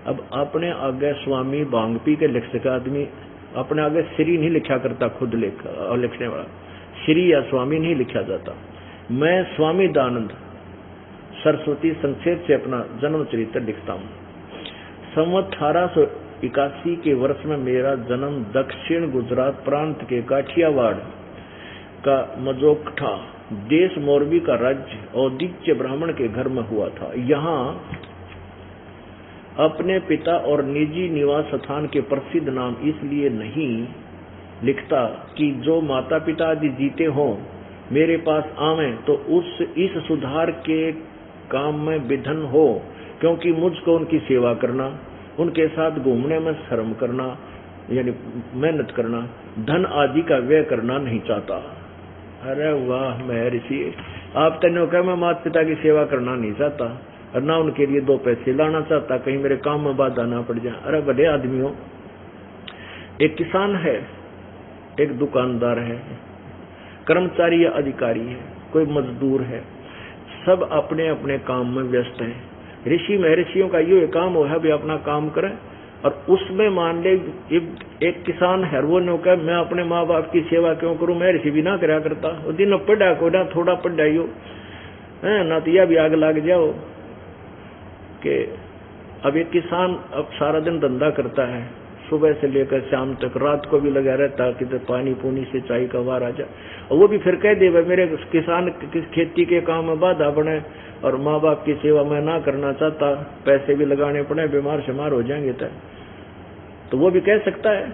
अब अपने आगे स्वामी भांग पी के लिख सका आदमी, अपने आगे श्री नहीं लिखा करता, खुद लिखने वाला श्री या स्वामी नहीं लिखा जाता। मैं स्वामी दयानंद सरस्वती संक्षेप से अपना जन्म चरित्र लिखता हूँ। संवत 1881 के वर्ष में मेरा जन्म दक्षिण गुजरात प्रांत के काठियावाड़ का मजोकठा देश मोरबी का राज्य औदिच्य ब्राह्मण के घर में हुआ था। यहाँ अपने पिता और निजी निवास स्थान के प्रसिद्ध नाम इसलिए नहीं लिखता कि जो माता पिता आदि जीते हों मेरे पास आवें तो इस सुधार के काम में विघ्न हो, क्योंकि मुझको उनकी सेवा करना, उनके साथ घूमने में शर्म करना यानी मेहनत करना, धन आदि का व्यय करना नहीं चाहता। अरे वाह महर्षि, आप तने कहा मैं माता पिता की सेवा करना नहीं चाहता और ना उनके लिए 2 पैसे लाना चाहता, कहीं मेरे काम में बाधा ना पड़ जाए। अरे बड़े आदमी हो, एक किसान है, एक दुकानदार है, कर्मचारी या अधिकारी है, कोई मजदूर है, सब अपने अपने काम में व्यस्त हैं। ऋषि महर्षियों का ये काम हो है भी अपना काम करें, और उसमें मान ले एक किसान है, वो ने कहा मैं अपने माँ बाप की सेवा क्यों करूं, महर्षि भी ना करा करता, वो दिन पढ़ा को ना थोड़ा पढ़ाइयो है ना, तो यह भी आग लग जाओ कि अब एक किसान अब सारा दिन धंधा करता है, सुबह से लेकर शाम तक, रात को भी लगा रहता कि तो पानी पूनी सिंचाई का वार आ जाए, और वो भी फिर कह दे मेरे किसान किस खेती के काम में बाधा बने और माँ बाप की सेवा मैं ना करना चाहता, पैसे भी लगाने पड़े, बीमार शमार हो जाएंगे तो वो भी कह सकता है,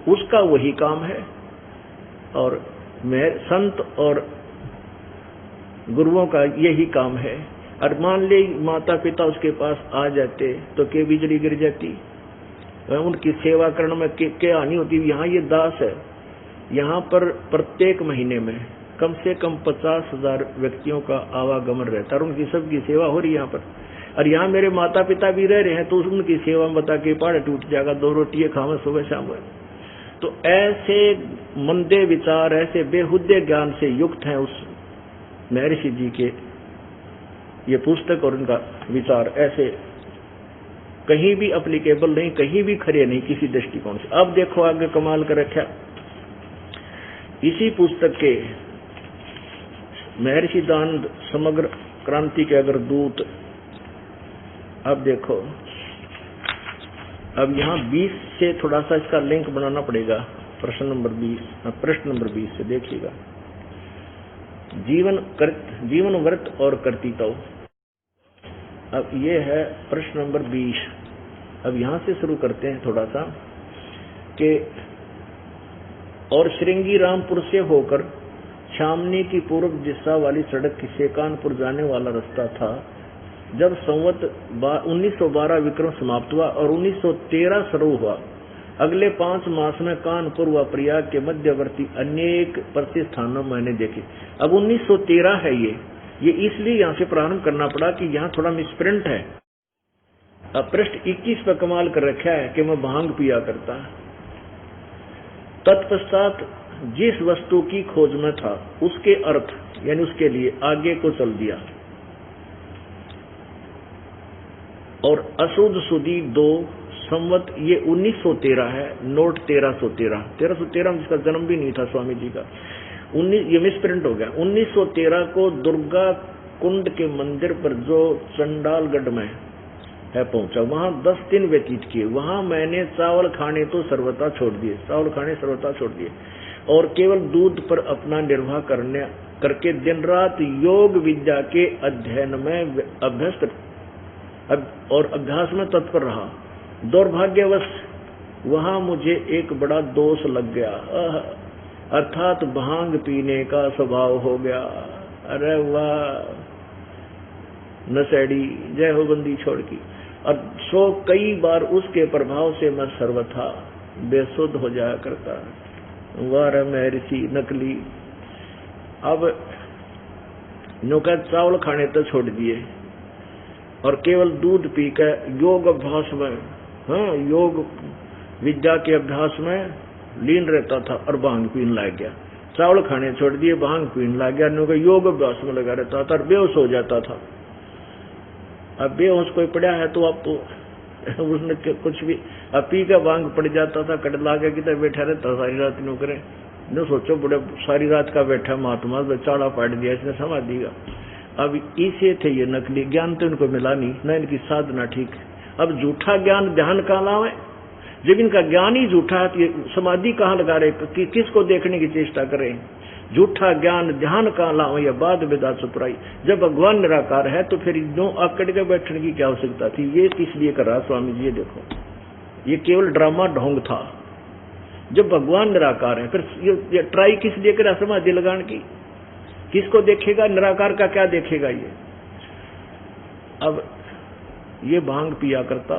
उसका वही काम है। और संत और गुरुओं का यही काम है। और मान ले माता पिता उसके पास आ जाते तो के बिजली गिर जाती, उनकी सेवा करने में क्या हानि होती। यहाँ ये दास है, यहाँ पर प्रत्येक महीने में कम से कम 50,000 व्यक्तियों का आवागमन रहता है और उनकी सबकी सेवा हो रही है यहाँ पर। और यहाँ मेरे माता पिता भी रह रहे हैं तो उनकी सेवा में बता के पहाड़ टूट जाएगा, 2 रोटियां खावे सुबह शाम में। तो ऐसे मंदे विचार, ऐसे बेहुदे ज्ञान से युक्त हैं उस महर्षि जी के ये पुस्तक और उनका विचार ऐसे कहीं भी अप्लीकेबल नहीं, कहीं भी खरे नहीं किसी दृष्टिकोण से। अब देखो आगे कमाल कर रखा, इसी पुस्तक के महर्षि दानंद समग्र क्रांति के अगर दूत, अब देखो अब यहाँ 20 से थोड़ा सा इसका लिंक बनाना पड़ेगा, प्रश्न नंबर 20 से देखिएगा, जीवन व्रत और कर्तृत्व। अब ये है प्रश्न नंबर 20। अब यहाँ से शुरू करते हैं थोड़ा सा कि और श्रृंगी रामपुर से होकर छामनी की पूर्व दिशा वाली सड़क से कानपुर जाने वाला रास्ता था। जब संवत 1912 विक्रम समाप्त हुआ और 1913 शुरू हुआ, अगले 5 मास में कानपुर व प्रयाग के मध्यवर्ती अनेक प्रतिष्ठानों मैंने देखे। अब 1913 है ये इसलिए यहाँ से प्रारंभ करना पड़ा कि यहाँ थोड़ा मिसप्रिंट है। अब पृष्ठ 21 पर कमाल कर रखा है कि मैं भांग पिया करता। तत्पश्चात जिस वस्तु की खोज में था उसके अर्थ यानी उसके लिए आगे को चल दिया और अशुद्ध सुदी 2 संवत ये 1913 है, नोट 1313 में जिसका जन्म भी नहीं था स्वामी जी का, ये मिसप्रिंट हो गया। 1913 को दुर्गा कुंड के मंदिर पर जो चंडालगढ़ में है पहुंचा, वहां 10 दिन व्यतीत किए। वहां मैंने चावल खाने तो सर्वथा छोड़ दिए और केवल दूध पर अपना निर्वाह करके दिन रात योग विद्या के अध्ययन में अभ्यास में तत्पर रहा। दुर्भाग्यवश वहां मुझे एक बड़ा दोष लग गया, अर्थात भांग पीने का स्वभाव हो गया। अरे वाह नशेड़ी, जय हो बंदी छोड़ की। और सो कई बार उसके प्रभाव से मैं सर्वथा बेसुध हो जाया करता। वाह महर्षि नकली। अब नौका चावल खाने तो छोड़ दिए और केवल दूध पीकर योग अभ्यास में, योग विद्या के अभ्यास में लीन रहता था और भांग पीने लग गया। चावल खाने छोड़ दिए, भांग पीने लग गया, नौका योग अभ्यास में लगा रहता था और बेहोश हो जाता था। अब बेहोश कोई पड़ा है तो अब तो उसने कुछ भी अब पी का भांग पड़ जाता था, कट लागे की तरह बैठा रहता सारी रात। नो करे न सोचो बड़े सारी रात का बैठा महात्मा, चाड़ा पाट दिया इसने समाधि का। अब इसे थे ये नकली ज्ञान तो इनको मिला नहीं, न इनकी साधना ठीक। अब झूठा ज्ञान ध्यान कहाँ लावे, जब इनका ज्ञान ही झूठा है तो ये समाधि कहाँ लगा रहे, किसको देखने की चेष्टा करें। झूठा ज्ञान ध्यान कहाँ लावे या बाद बेदा चतुराई। जब भगवान निराकार है तो फिर यूं आकड़ के बैठने की क्या आवश्यकता थी। ये किस लिए कर रहा स्वामी जी, ये देखो ये केवल ड्रामा ढोंग था। जब भगवान निराकार है फिर ये ट्राई किस लिए करा समाधि लगाने की, किसको देखेगा, निराकार का क्या देखेगा ये। अब ये भांग पिया करता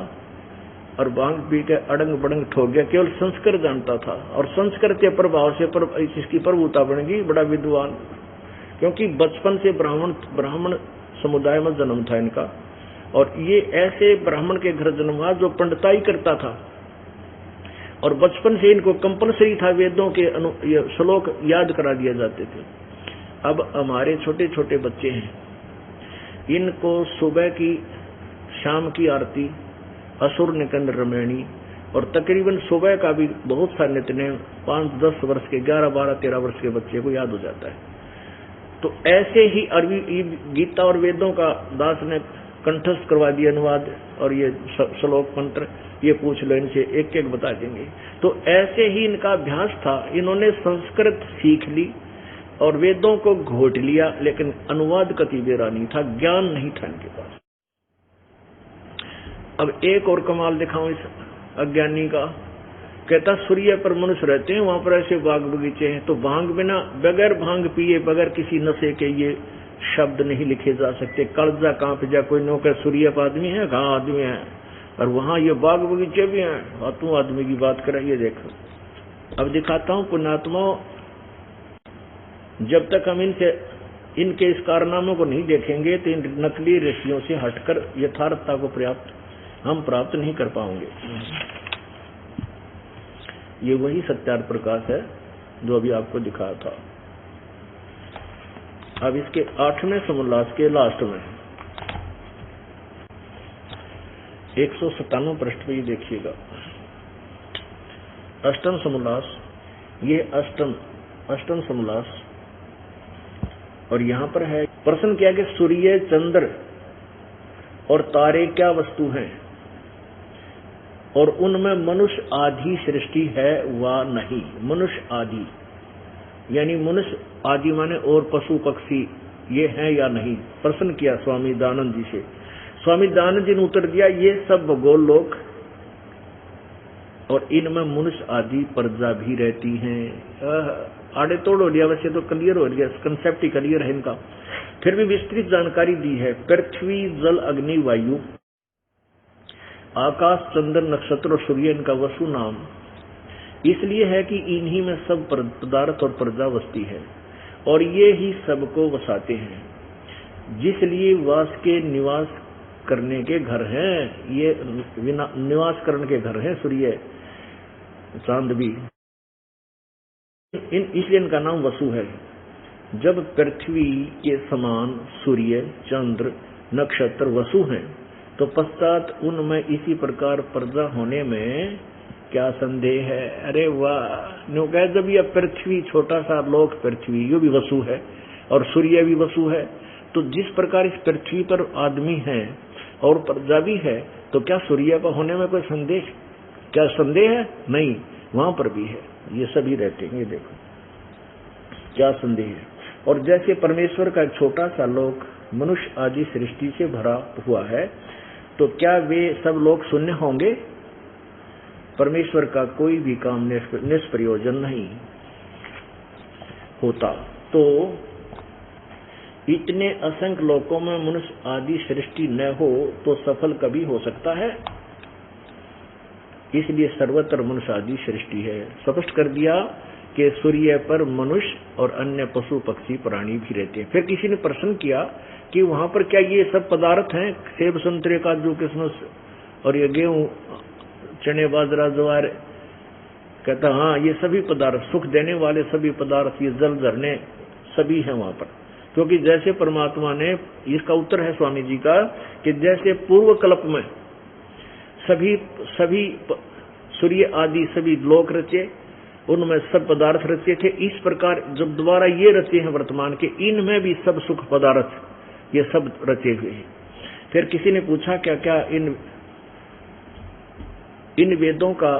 और भांग पी के अड़ंग बड़ंग ठोक गया, केवल संस्कार जानता था और संस्कार के प्रभाव से इसकी प्रभुता बन गई, बड़ा विद्वान। क्योंकि बचपन से ब्राह्मण समुदाय में जन्म था इनका, और ये ऐसे ब्राह्मण के घर जन्म हुआ जो पंडिताई करता था, और बचपन से इनको कंपलसरी था वेदों के श्लोक याद करा दिए जाते थे। अब हमारे छोटे छोटे बच्चे हैं, इनको सुबह की शाम की आरती, असुर निकंद रमैणी और तकरीबन सुबह का भी बहुत सा नित्य 5-10 वर्ष के 11-12-13 वर्ष के बच्चे को याद हो जाता है। तो ऐसे ही अरबी गीता और वेदों का दास ने कंठस्थ करवा दिया अनुवाद, और ये श्लोक मंत्र ये पूछ लो इनसे, एक एक बता देंगे। तो ऐसे ही इनका अभ्यास था, इन्होंने संस्कृत सीख ली और वेदों को घोट लिया, लेकिन अनुवाद कति बेरा नहीं था, ज्ञान नहीं था इनके पास। अब एक और कमाल दिखाऊं इस अज्ञानी का। कहता सूर्य पर मनुष्य रहते हैं, वहां पर ऐसे बाग बगीचे हैं, तो भांग बिना बगैर भांग पिए बगैर किसी नशे के ये शब्द नहीं लिखे जा सकते। कलजा कांप जा, कोई नौकर सूर्य पर आदमी है, कहाँ आदमी है, और वहां ये बाग बगीचे भी हैं, और तू आदमी की बात कर, ये देखो। अब दिखाता हूं पुण्यात्माओं, जब तक हम इनके इस कारनामों को नहीं देखेंगे तो इन नकली ऋषियों से हटकर यथार्थता को हम प्राप्त नहीं कर पाएंगे। ये वही सत्यार्थ प्रकाश है जो अभी आपको दिखाया था। अब इसके 8वें समोल्लास के लास्ट में 197 पृष्ठ पे देखिएगा, अष्टम समोल्लास, ये अष्टम समोल्लास। और यहां पर है प्रश्न किया कि सूर्य, चंद्र और तारे क्या वस्तु हैं और उनमें मनुष्य आदि सृष्टि है व नहीं। मनुष्य आदि यानी मनुष्य आदि माने और पशु पक्षी ये हैं या नहीं, प्रश्न किया स्वामी दयानंद जी से। स्वामी दयानंद जी ने उत्तर दिया, ये सब भगोल लोक और इनमें मनुष्य आदि प्रजा भी रहती हैं। आड़े तोड़ हो लिया, वैसे तो क्लियर हो गया, कंसेप्ट ही क्लियर है इनका। फिर भी विस्तृत जानकारी दी है। पृथ्वी, जल, अग्नि, वायु, आकाश, चंद्र, नक्षत्र और सूर्य इनका वसु नाम इसलिए है कि इन्हीं में सब पदार्थ और प्रजा वसती है और ये ही सबको वसाते हैं, जिसलिए वास के निवास करने के घर हैं। ये निवास करने के घर हैं सूर्य, चांद भी, इसलिए इनका नाम वसु है। जब पृथ्वी के समान सूर्य, चंद्र, नक्षत्र वसु हैं, तो पश्चात उनमें इसी प्रकार प्रजा होने में क्या संदेह है। अरे वाह, न्यू कहे जब यह पृथ्वी, छोटा सा लोक पृथ्वी, ये भी वसु है और सूर्य भी वसु है, तो जिस प्रकार इस पृथ्वी पर आदमी है और प्रजा भी है, तो क्या सूर्य का होने में कोई संदेह, क्या संदेह है? नहीं, वहां पर भी है, ये सभी रहते हैं। ये देखो क्या संदेह है। और जैसे परमेश्वर का छोटा सा लोक मनुष्य आदि सृष्टि से भरा हुआ है, तो क्या वे सब लोग शून्य होंगे? परमेश्वर का कोई भी काम निष्प्रयोजन नहीं होता। तो इतने असंख्य लोकों में मनुष्य आदि सृष्टि न हो तो सफल कभी हो सकता है? इसलिए सर्वत्र मनुष्य आदि सृष्टि है। स्पष्ट कर दिया कि सूर्य पर मनुष्य और अन्य पशु पक्षी प्राणी भी रहते हैं। फिर किसी ने प्रश्न किया कि वहां पर क्या ये सब पदार्थ हैं, सेब, संतरे, काजू, किशमिश और ये गेहूं, चने, बाजरा, ज्वार? कहता हाँ, ये सभी पदार्थ, सुख देने वाले सभी पदार्थ, ये जल, झरने सभी हैं वहां पर। क्योंकि जैसे परमात्मा ने, इसका उत्तर है स्वामी जी का, कि जैसे पूर्व कल्प में सभी सूर्य आदि सभी लोक रचे, उनमें सब पदार्थ रचे थे, इस प्रकार जब दोबारा ये रचे हैं वर्तमान के, इनमें भी सब सुख पदार्थ ये सब रचे हुए हैं। फिर किसी ने पूछा क्या क्या इन वेदों का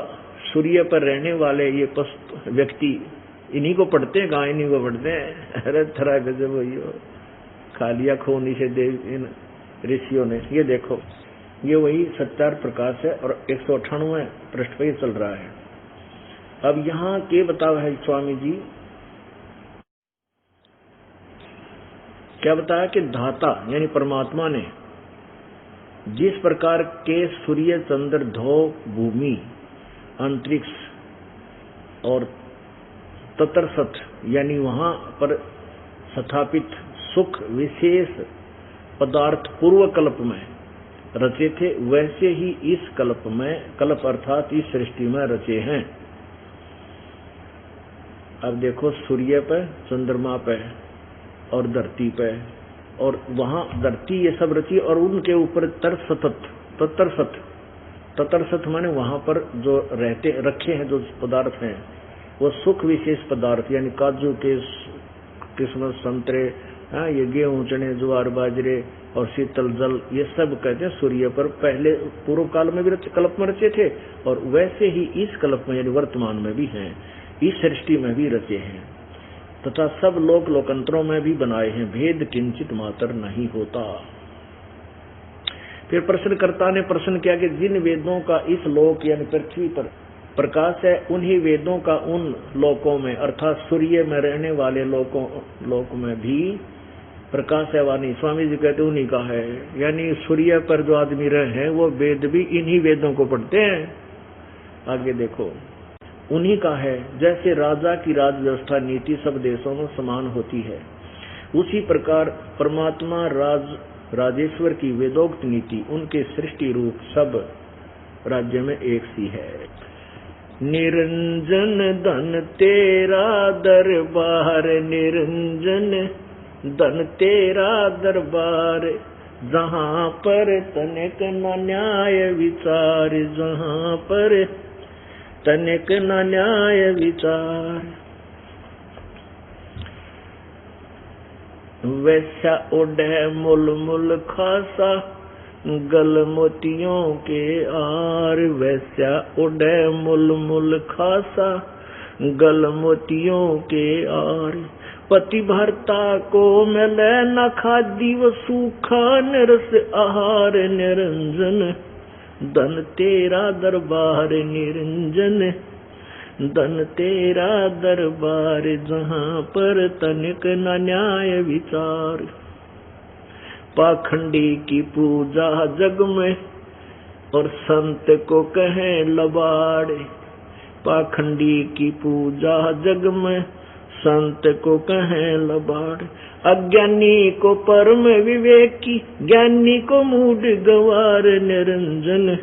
सूर्य पर रहने वाले ये व्यक्ति इन्हीं को पढ़ते हैं? कहाँ इन्हीं को पढ़ते हैं? अरे थरा गजब हो, खा लिया खून से देव इन ऋषियों ने। ये देखो, ये वही सत्यार्थ प्रकाश है और 198वें पृष्ठ पे चल रहा है। अब यहाँ के बताया है स्वामी जी, क्या बताया कि धाता यानी परमात्मा ने जिस प्रकार के सूर्य, चंद्र, ध्रुव, भूमि, अंतरिक्ष और तटस्थ यानी वहां पर स्थापित सुख विशेष पदार्थ पूर्व कल्प में रचे थे, वैसे ही इस कल्प में, कल्प अर्थात इस सृष्टि में रचे हैं। अब देखो सूर्य पे, चंद्रमा पे और धरती पे, और वहां धरती ये सब रची और उनके ऊपर तटस्थ माने वहां पर जो रहते रखे हैं जो पदार्थ हैं वो सुख विशेष पदार्थ यानी काजू के, किस्मत, संतरे, ये गेहूं, चने, ज्वार, बाजरे और शीतल जल, ये सब कहते हैं सूर्य पर पहले पूर्व काल में भी कल्प में रचे थे और वैसे ही इस कल्प में यानी वर्तमान में भी हैं, इस सृष्टि में भी रचे हैं तथा सब लोक लोकांतरों में भी बनाए हैं। भेद किंचित मात्र नहीं होता। फिर प्रश्नकर्ता ने प्रश्न किया कि जिन वेदों का इस लोक यानी पृथ्वी पर प्रकाश है, उन्हीं वेदों का उन लोकों में अर्थात सूर्य में रहने वाले लोक में भी प्रकाश है वाणी। स्वामी जी कहते उन्हीं का है, यानी सूर्य पर जो आदमी रहे हैं वो वेद भी इन्हीं वेदों को पढ़ते हैं। आगे देखो, उन्हीं का है। जैसे राजा की राज व्यवस्था नीति सब देशों में समान होती है, उसी प्रकार परमात्मा राजेश्वर की वेदोक्त नीति उनके सृष्टि रूप सब राज्य में एक सी है। निरंजन धन तेरा दरबार, निरंजन धन तेरा दरबार, जहाँ पर तनिक न न्याय विचार, जहाँ पर तनिक न न्याय विचार। वैसा उड़े मुल मुल खासा, गल मोतियों के आर, वैसा उड़े मुल मुल खासा, गल मोतियों के आर। पति भरता को मिले न खादी व सूखा निरस आहार, निरंजन धन तेरा दरबार, निरंजन धन तेरा दरबार, जहाँ पर तनिक न न्याय विचार। पाखंडी की पूजा जग में और संत को कहें लबाड़, पाखंडी की पूजा जग में संत को कहें लबाड़। अज्ञानी को परम विवेकी, ज्ञानी को मूढ़ गवार, निरंजन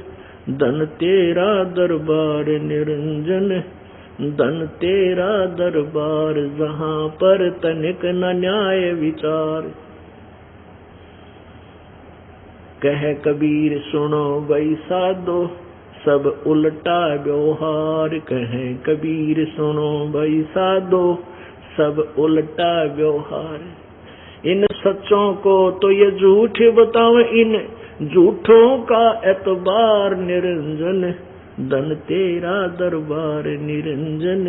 धन तेरा दरबार, निरंजन धन तेरा दरबार, जहाँ पर तनिक न न्याय विचार। कह कबीर सुनो भाई साधो, सब उल्टा व्यवहार, कहे कबीर सुनो भाई साधो, सब उल्टा व्यवहार। इन सच्चों को तो ये झूठ बताओ, इन झूठों का एतबार, निरंजन धन तेरा दरबार, निरंजन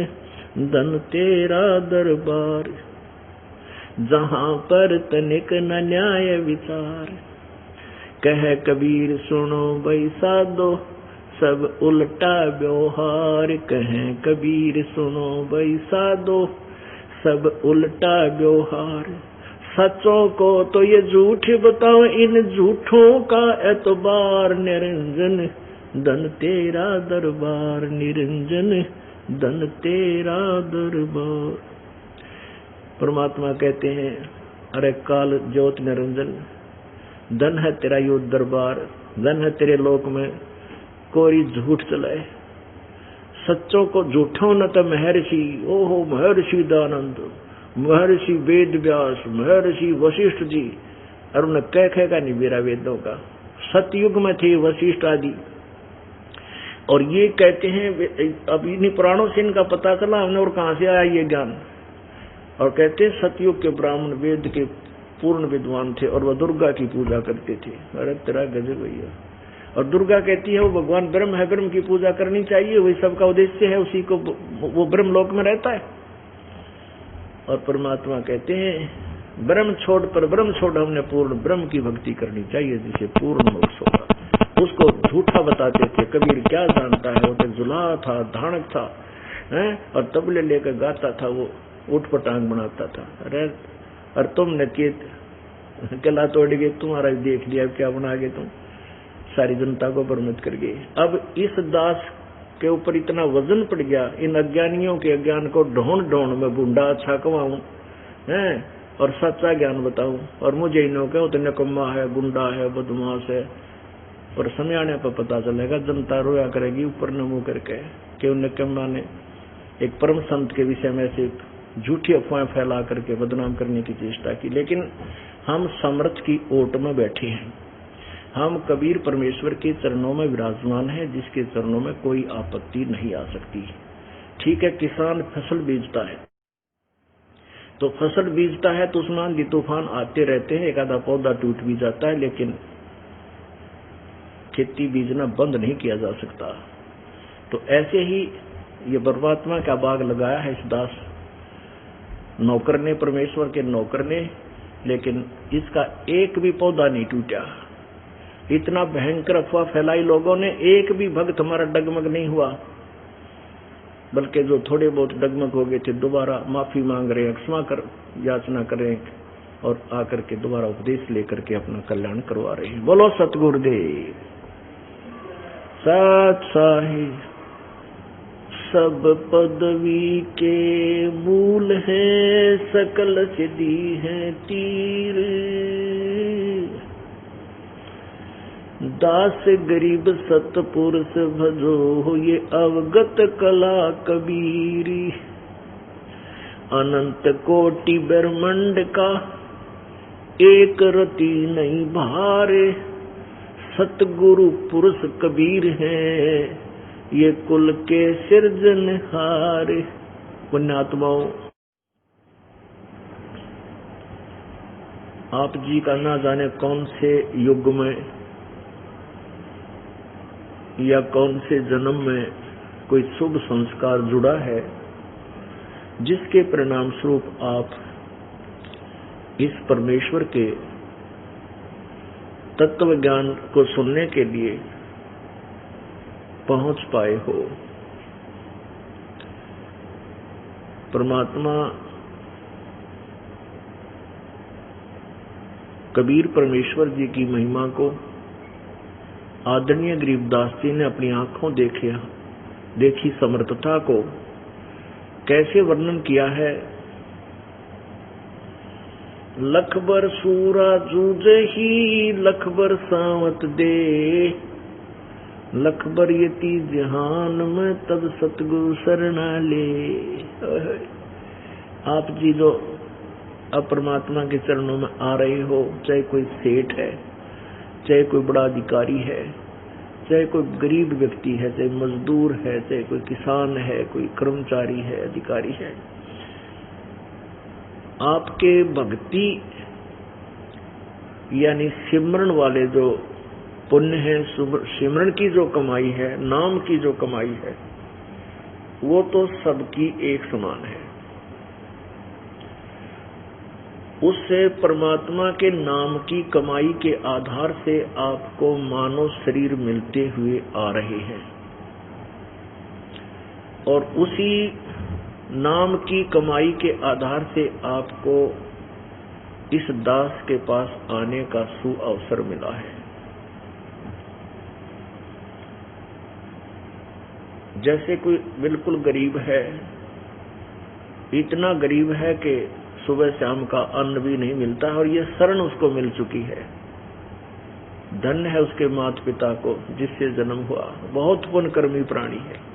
धन तेरा दरबार, जहाँ पर तनिक न न्याय विचार। कह कबीर सुनो भाई साधो, सब उल्टा व्यवहार, कहे कबीर सुनो भाई साधो, सब उल्टा व्यवहार। सच्चों को तो ये झूठ बताओ, इन झूठों का एतबार, निरंजन धन तेरा दरबार, निरंजन धन तेरा दरबार। परमात्मा कहते हैं, अरे काल ज्योत निरंजन, धन है तेरा यो दरबार, धन है तेरे लोक में कोई झूठ चलाए। सच्चों को झूठों न तो महर्षि, ओहो महर्षि दयानंद, महर्षि वेद व्यास, महर्षि वशिष्ठ जी, और उन्हें कह नहीं मेरा वेदों का। सतयुग में थे वशिष्ठ आदि, और ये कहते हैं अब इन्हीं पुराणों से इनका पता चला हमने, और कहां से आया ये ज्ञान। और कहते हैं सतयुग के ब्राह्मण वेद के पूर्ण विद्वान थे और वह दुर्गा की पूजा करते थे। अरे तेरा गजब भैया। और दुर्गा कहती है वो भगवान ब्रह्म है, ब्रह्म की पूजा करनी चाहिए, वही सबका उद्देश्य है, उसी को वो ब्रह्म लोक में रहता है। और परमात्मा कहते हैं ब्रह्म छोड़ पर ब्रह्म छोड़, हमने पूर्ण ब्रह्म की भक्ति करनी चाहिए जिसे पूर्ण मोक्ष होगा। उसको झूठा बताते थे। कबीर क्या जानता है, वो तो जुला था, धानक था, हैं? और तबले लेकर गाता था, वो उठ पटांग बनाता था। अरे और तुमने कला तोड़ गए, तुम्हारा देख लिया क्या बना गए तुम। सारी जनता को भ्रमित कर गए। अब इस दास के ऊपर इतना वजन पड़ गया, इन अज्ञानियों के अज्ञान को ढूंढ ढूंढ में बूंदा अच्छा कमाऊं है और सच्चा ज्ञान बताऊं, और मुझे इन्हों के तो निकम्मा है, गुंडा है, बदमाश है। और समय आने पर पता चलेगा, जनता रोया करेगी ऊपर न मुंह करके कि उन निकम्मा ने एक परम संत के विषय में से झूठी अफवाहें फैला करके बदनाम करने की चेष्टा की। लेकिन हम समर्थ की ओट में बैठे हैं, हम कबीर परमेश्वर के चरणों में विराजमान है, जिसके चरणों में कोई आपत्ति नहीं आ सकती। ठीक है, किसान फसल बीजता है तो फसल बीजता है तो उसमें आंधी तूफान आते रहते हैं, एक आधा पौधा टूट भी जाता है, लेकिन खेती बीजना बंद नहीं किया जा सकता। तो ऐसे ही ये परमात्मा का बाग लगाया है इस दास नौकर ने, परमेश्वर के नौकर ने, लेकिन इसका एक भी पौधा नहीं टूटा। इतना भयंकर अफवाह फैलाई लोगों ने, एक भी भक्त हमारा डगमग नहीं हुआ, बल्कि जो थोड़े बहुत डगमग हो गए थे दोबारा माफी मांग रहे हैं, क्षमा कर याचना कर रहे हैं और आकर के दोबारा उपदेश लेकर के अपना कल्याण करवा रहे हैं। बोलो सतगुरुदेव सत साहिब। सब पदवी के मूल है, सकल सिद्धि है तीर। दास गरीब सतपुरुष भजो, ये अवगत कला कबीरी। अनंत कोटि ब्रह्मांड का एक रति नहीं भारे। सतगुरु पुरुष कबीर है, ये कुल के सिरजनहारे। पुण्यात्माओं, आप जी का ना जाने कौन से युग में या कौन से जन्म में कोई शुभ संस्कार जुड़ा है, जिसके परिणाम स्वरूप आप इस परमेश्वर के तत्व ज्ञान को सुनने के लिए पहुंच पाए हो। परमात्मा कबीर परमेश्वर जी की महिमा को आदरणीय गरीबदास जी ने अपनी आंखों देखी समर्थता को कैसे वर्णन किया है। लखबर सूरा जूझे ही लखबर सावत दे, लखबर यति जहान में तब सतगुरु शरणा ले। आप जी जो परमात्मा के चरणों में आ रहे हो, चाहे कोई सेठ है, चाहे कोई बड़ा अधिकारी है, चाहे कोई गरीब व्यक्ति है, चाहे मजदूर है, चाहे कोई किसान है, कोई कर्मचारी है, अधिकारी है, आपके भक्ति यानी सिमरन वाले जो पुण्य है, सिमरन की जो कमाई है, नाम की जो कमाई है, वो तो सबकी एक समान है। उससे परमात्मा के नाम की कमाई के आधार से आपको मानव शरीर मिलते हुए आ रहे हैं, और उसी नाम की कमाई के आधार से आपको इस दास के पास आने का सुअवसर मिला है। जैसे कोई बिल्कुल गरीब है, इतना गरीब है कि सुबह शाम का अन्न भी नहीं मिलता है, और ये शरण उसको मिल चुकी है। धन्य है उसके माता पिता को जिससे जन्म हुआ, बहुत पुण्यकर्मी प्राणी है।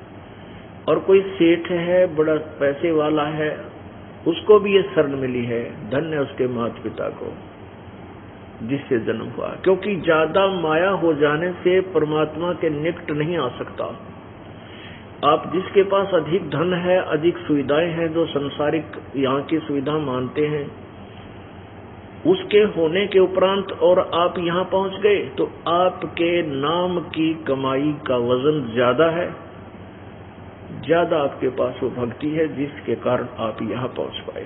और कोई सेठ है, बड़ा पैसे वाला है, उसको भी ये शरण मिली है। धन्य है उसके माता पिता को जिससे जन्म हुआ, क्योंकि ज्यादा माया हो जाने से परमात्मा के निकट नहीं आ सकता। आप जिसके पास अधिक धन है, अधिक सुविधाएं हैं, जो संसारिक यहाँ की सुविधा मानते हैं, उसके होने के उपरांत और आप यहाँ पहुंच गए तो आपके नाम की कमाई का वजन ज्यादा है, ज्यादा आपके पास वो भक्ति है जिसके कारण आप यहाँ पहुंच पाए।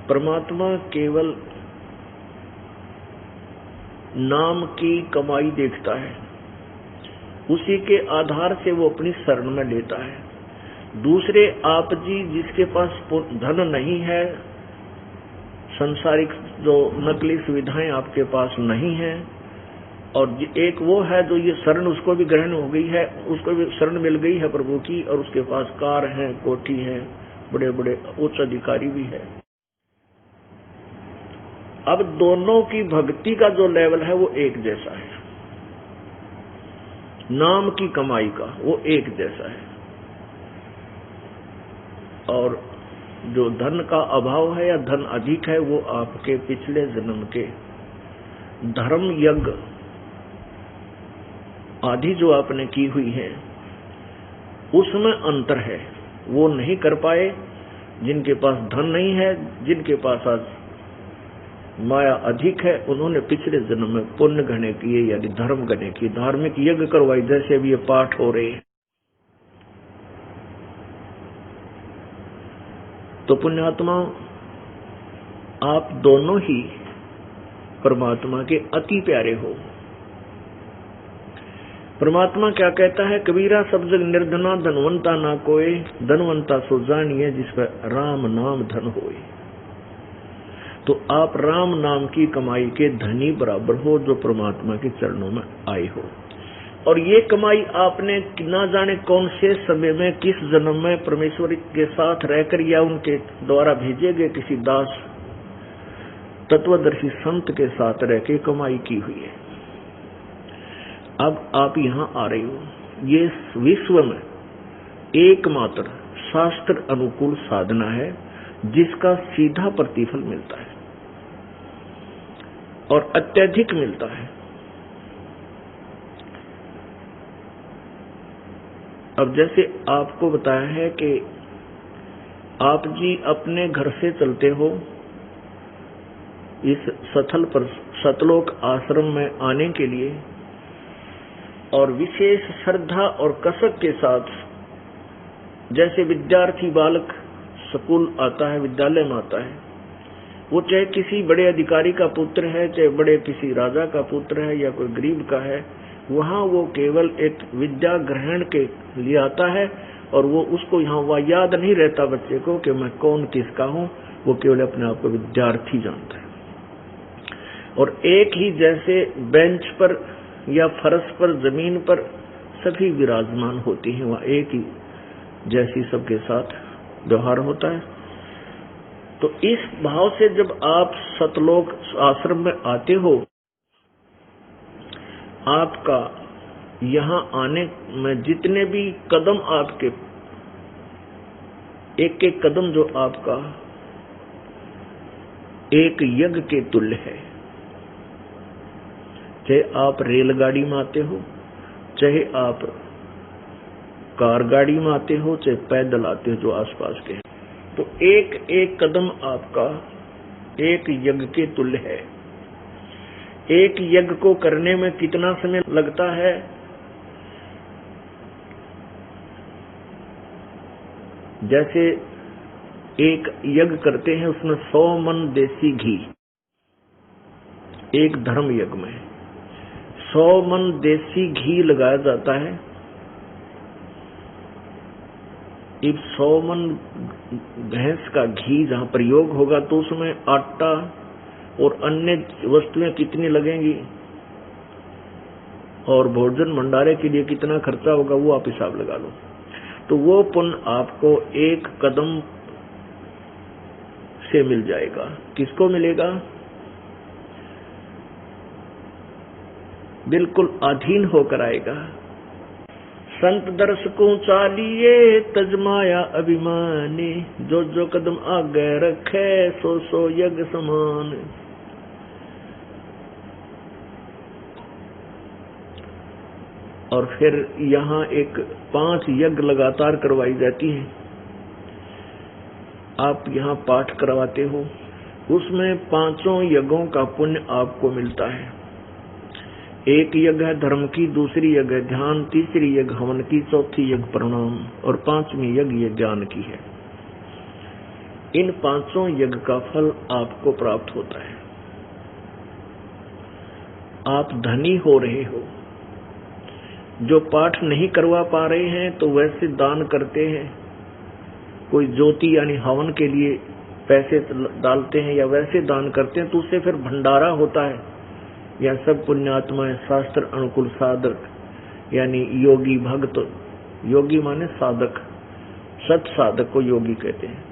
परमात्मा केवल नाम की कमाई देखता है, उसी के आधार से वो अपनी शरण में लेता है। दूसरे आप जी जिसके पास धन नहीं है, संसारिक जो नकली सुविधाएं आपके पास नहीं है, और एक वो है जो ये शरण उसको भी ग्रहण हो गई है, उसको भी शरण मिल गई है प्रभु की, और उसके पास कार है, कोठी है, बड़े बड़े उच्च अधिकारी भी है। अब दोनों की भक्ति का जो लेवल है वो एक जैसा है, नाम की कमाई का वो एक जैसा है। और जो धन का अभाव है या धन अधिक है वो आपके पिछले जन्म के धर्म यज्ञ आदि जो आपने की हुई है उसमें अंतर है, वो नहीं कर पाए। जिनके पास धन नहीं है, जिनके पास आज माया अधिक है, उन्होंने पिछले जन्म में पुण्य गणे किए यानी धर्म गणे किए, धार्मिक यज्ञ करवाई, जैसे भी ये पाठ हो रहे हैं। तो पुण्यात्मा, आप दोनों ही परमात्मा के अति प्यारे हो। परमात्मा क्या कहता है, कबीरा सब जग निर्धना धनवंता ना कोई, धनवंता सो जानिए जिस पर राम नाम धन होए। तो आप राम नाम की कमाई के धनी बराबर हो जो परमात्मा के चरणों में आए हो। और ये कमाई आपने ना जाने कौन से समय में, किस जन्म में परमेश्वर के साथ रहकर या उनके द्वारा भेजे गए किसी दास तत्वदर्शी संत के साथ रह के कमाई की हुई है। अब आप यहाँ आ रहे हो, ये विश्व में एकमात्र शास्त्र अनुकूल साधना है जिसका सीधा प्रतिफल मिलता है और अत्यधिक मिलता है। अब जैसे आपको बताया है कि आप जी अपने घर से चलते हो इस स्थल पर सतलोक आश्रम में आने के लिए, और विशेष श्रद्धा और कसक के साथ, जैसे विद्यार्थी बालक स्कूल आता है, विद्यालय में आता है, वो चाहे किसी बड़े अधिकारी का पुत्र है, चाहे बड़े किसी राजा का पुत्र है या कोई गरीब का है, वहाँ वो केवल एक विद्या ग्रहण के लिए आता है और वो उसको यहाँ वह याद नहीं रहता बच्चे को कि मैं कौन किसका हूँ, वो केवल अपने आप को विद्यार्थी जानता है। और एक ही जैसे बेंच पर या फर्श पर, जमीन पर सभी विराजमान होती हैं, वहाँ एक ही जैसी सबके साथ व्यवहार होता है। तो इस भाव से जब आप सतलोक आश्रम में आते हो, आपका यहाँ आने में जितने भी कदम आपके, एक एक कदम जो आपका एक यज्ञ के तुल्य है। चाहे आप रेलगाड़ी में आते हो, चाहे आप कार गाड़ी में आते हो, चाहे पैदल आते हो जो आसपास के हैं, तो एक एक कदम आपका एक यज्ञ के तुल्य है। एक यज्ञ को करने में कितना समय लगता है? जैसे एक यज्ञ करते हैं उसमें 100 मन देसी घी, एक धर्म यज्ञ में 100 मन देसी घी लगाया जाता है। इस 100 मन भैंस का घी जहाँ प्रयोग होगा तो उसमें आटा और अन्य वस्तुएं कितनी लगेंगी और भोजन भंडारे के लिए कितना खर्चा होगा वो आप हिसाब लगा लो। तो वो पुण्य आपको एक कदम से मिल जाएगा। किसको मिलेगा? बिल्कुल अधीन होकर आएगा। संत दर्शकों चालिए तजमाया अभिमानी, जो जो कदम आगे रखे सो सो यज्ञ समान। और फिर यहाँ एक 5 यज्ञ लगातार करवाई जाती है। आप यहाँ पाठ करवाते हो, उसमें 5 यज्ञों का पुण्य आपको मिलता है। एक यज्ञ है धर्म की, दूसरी यज्ञ है ध्यान, तीसरी यज्ञ हवन की, चौथी यज्ञ प्रणाम और 5वीं यज्ञ ये ज्ञान की है। इन 5 यज्ञ का फल आपको प्राप्त होता है। आप धनी हो रहे हो। जो पाठ नहीं करवा पा रहे हैं तो वैसे दान करते हैं, कोई ज्योति यानी हवन के लिए पैसे डालते हैं या वैसे दान करते हैं, तो उससे फिर भंडारा होता है। या सब पुण्यात्माएं शास्त्र अनुकूल साधक यानी योगी भक्त, योगी माने साधक, सत साधक को योगी कहते हैं,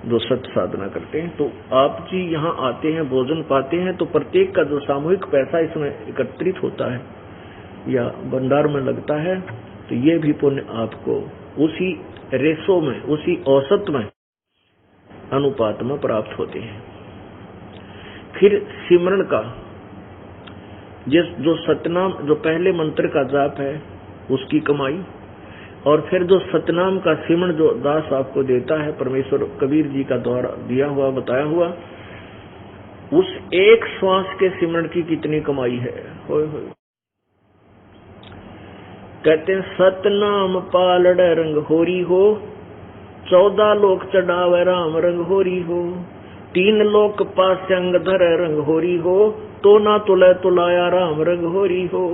जो सत साधना करते हैं। तो आप जी यहाँ आते हैं, भोजन पाते हैं, तो प्रत्येक का जो सामूहिक पैसा इसमें एकत्रित होता है या भंडार में लगता है, तो ये भी पुण्य आपको उसी रेशो में, उसी औसत में, अनुपात में प्राप्त होते हैं। फिर सिमरण का जो सतनाम, जो पहले मंत्र का जाप है उसकी कमाई, और फिर जो सतनाम का सिमरण जो दास आपको देता है, परमेश्वर कबीर जी का द्वारा दिया हुआ, बताया हुआ, उस एक श्वास के सिमरण की कितनी कमाई है। होय होय। कहते हैं सतनाम पालड़ रंग होरी हो, 14 लोक चढ़ावे राम रंग होरी हो, 3 लोक पास अंग धर रंग होरी हो, तो ना तुले तुलाया राम रंग होरी हो।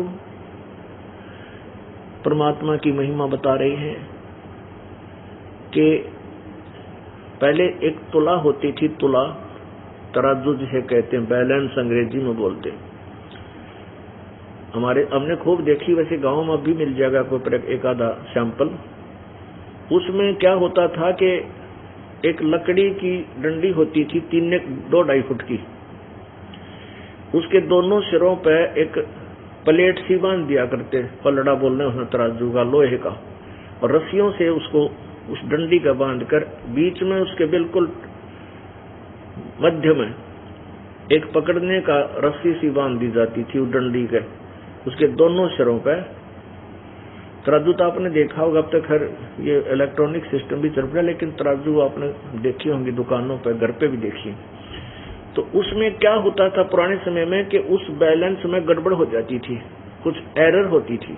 परमात्मा की महिमा बता रहे हैं कि पहले एक तुला होती थी, तुला तराजू जिसे कहते हैं, बैलेंस अंग्रेजी में बोलते हैं। हमने खूब देखी, वैसे गांव में भी मिल जाएगा कोई एक आधा सैंपल। उसमें क्या होता था कि एक लकड़ी की डंडी होती थी 2.5 फुट की, उसके दोनों सिरों पे एक प्लेट सी बांध दिया करते, पलड़ा बोलने उसमें तराजू का, लोहे का, और रस्सियों से उसको उस डंडी का बांध कर बीच में उसके बिल्कुल मध्य में एक पकड़ने का रस्सी सी बांध दी जाती थी उस डंडी के, उसके दोनों सिरों पे। तराजू तो आपने देखा होगा, अब तक हर ये इलेक्ट्रॉनिक सिस्टम भी चल रहा है, लेकिन तराजू आपने देखी होंगी दुकानों पे, घर पे भी देखी। तो उसमें क्या होता था पुराने समय में कि उस बैलेंस में गड़बड़ हो जाती थी, कुछ एरर होती थी।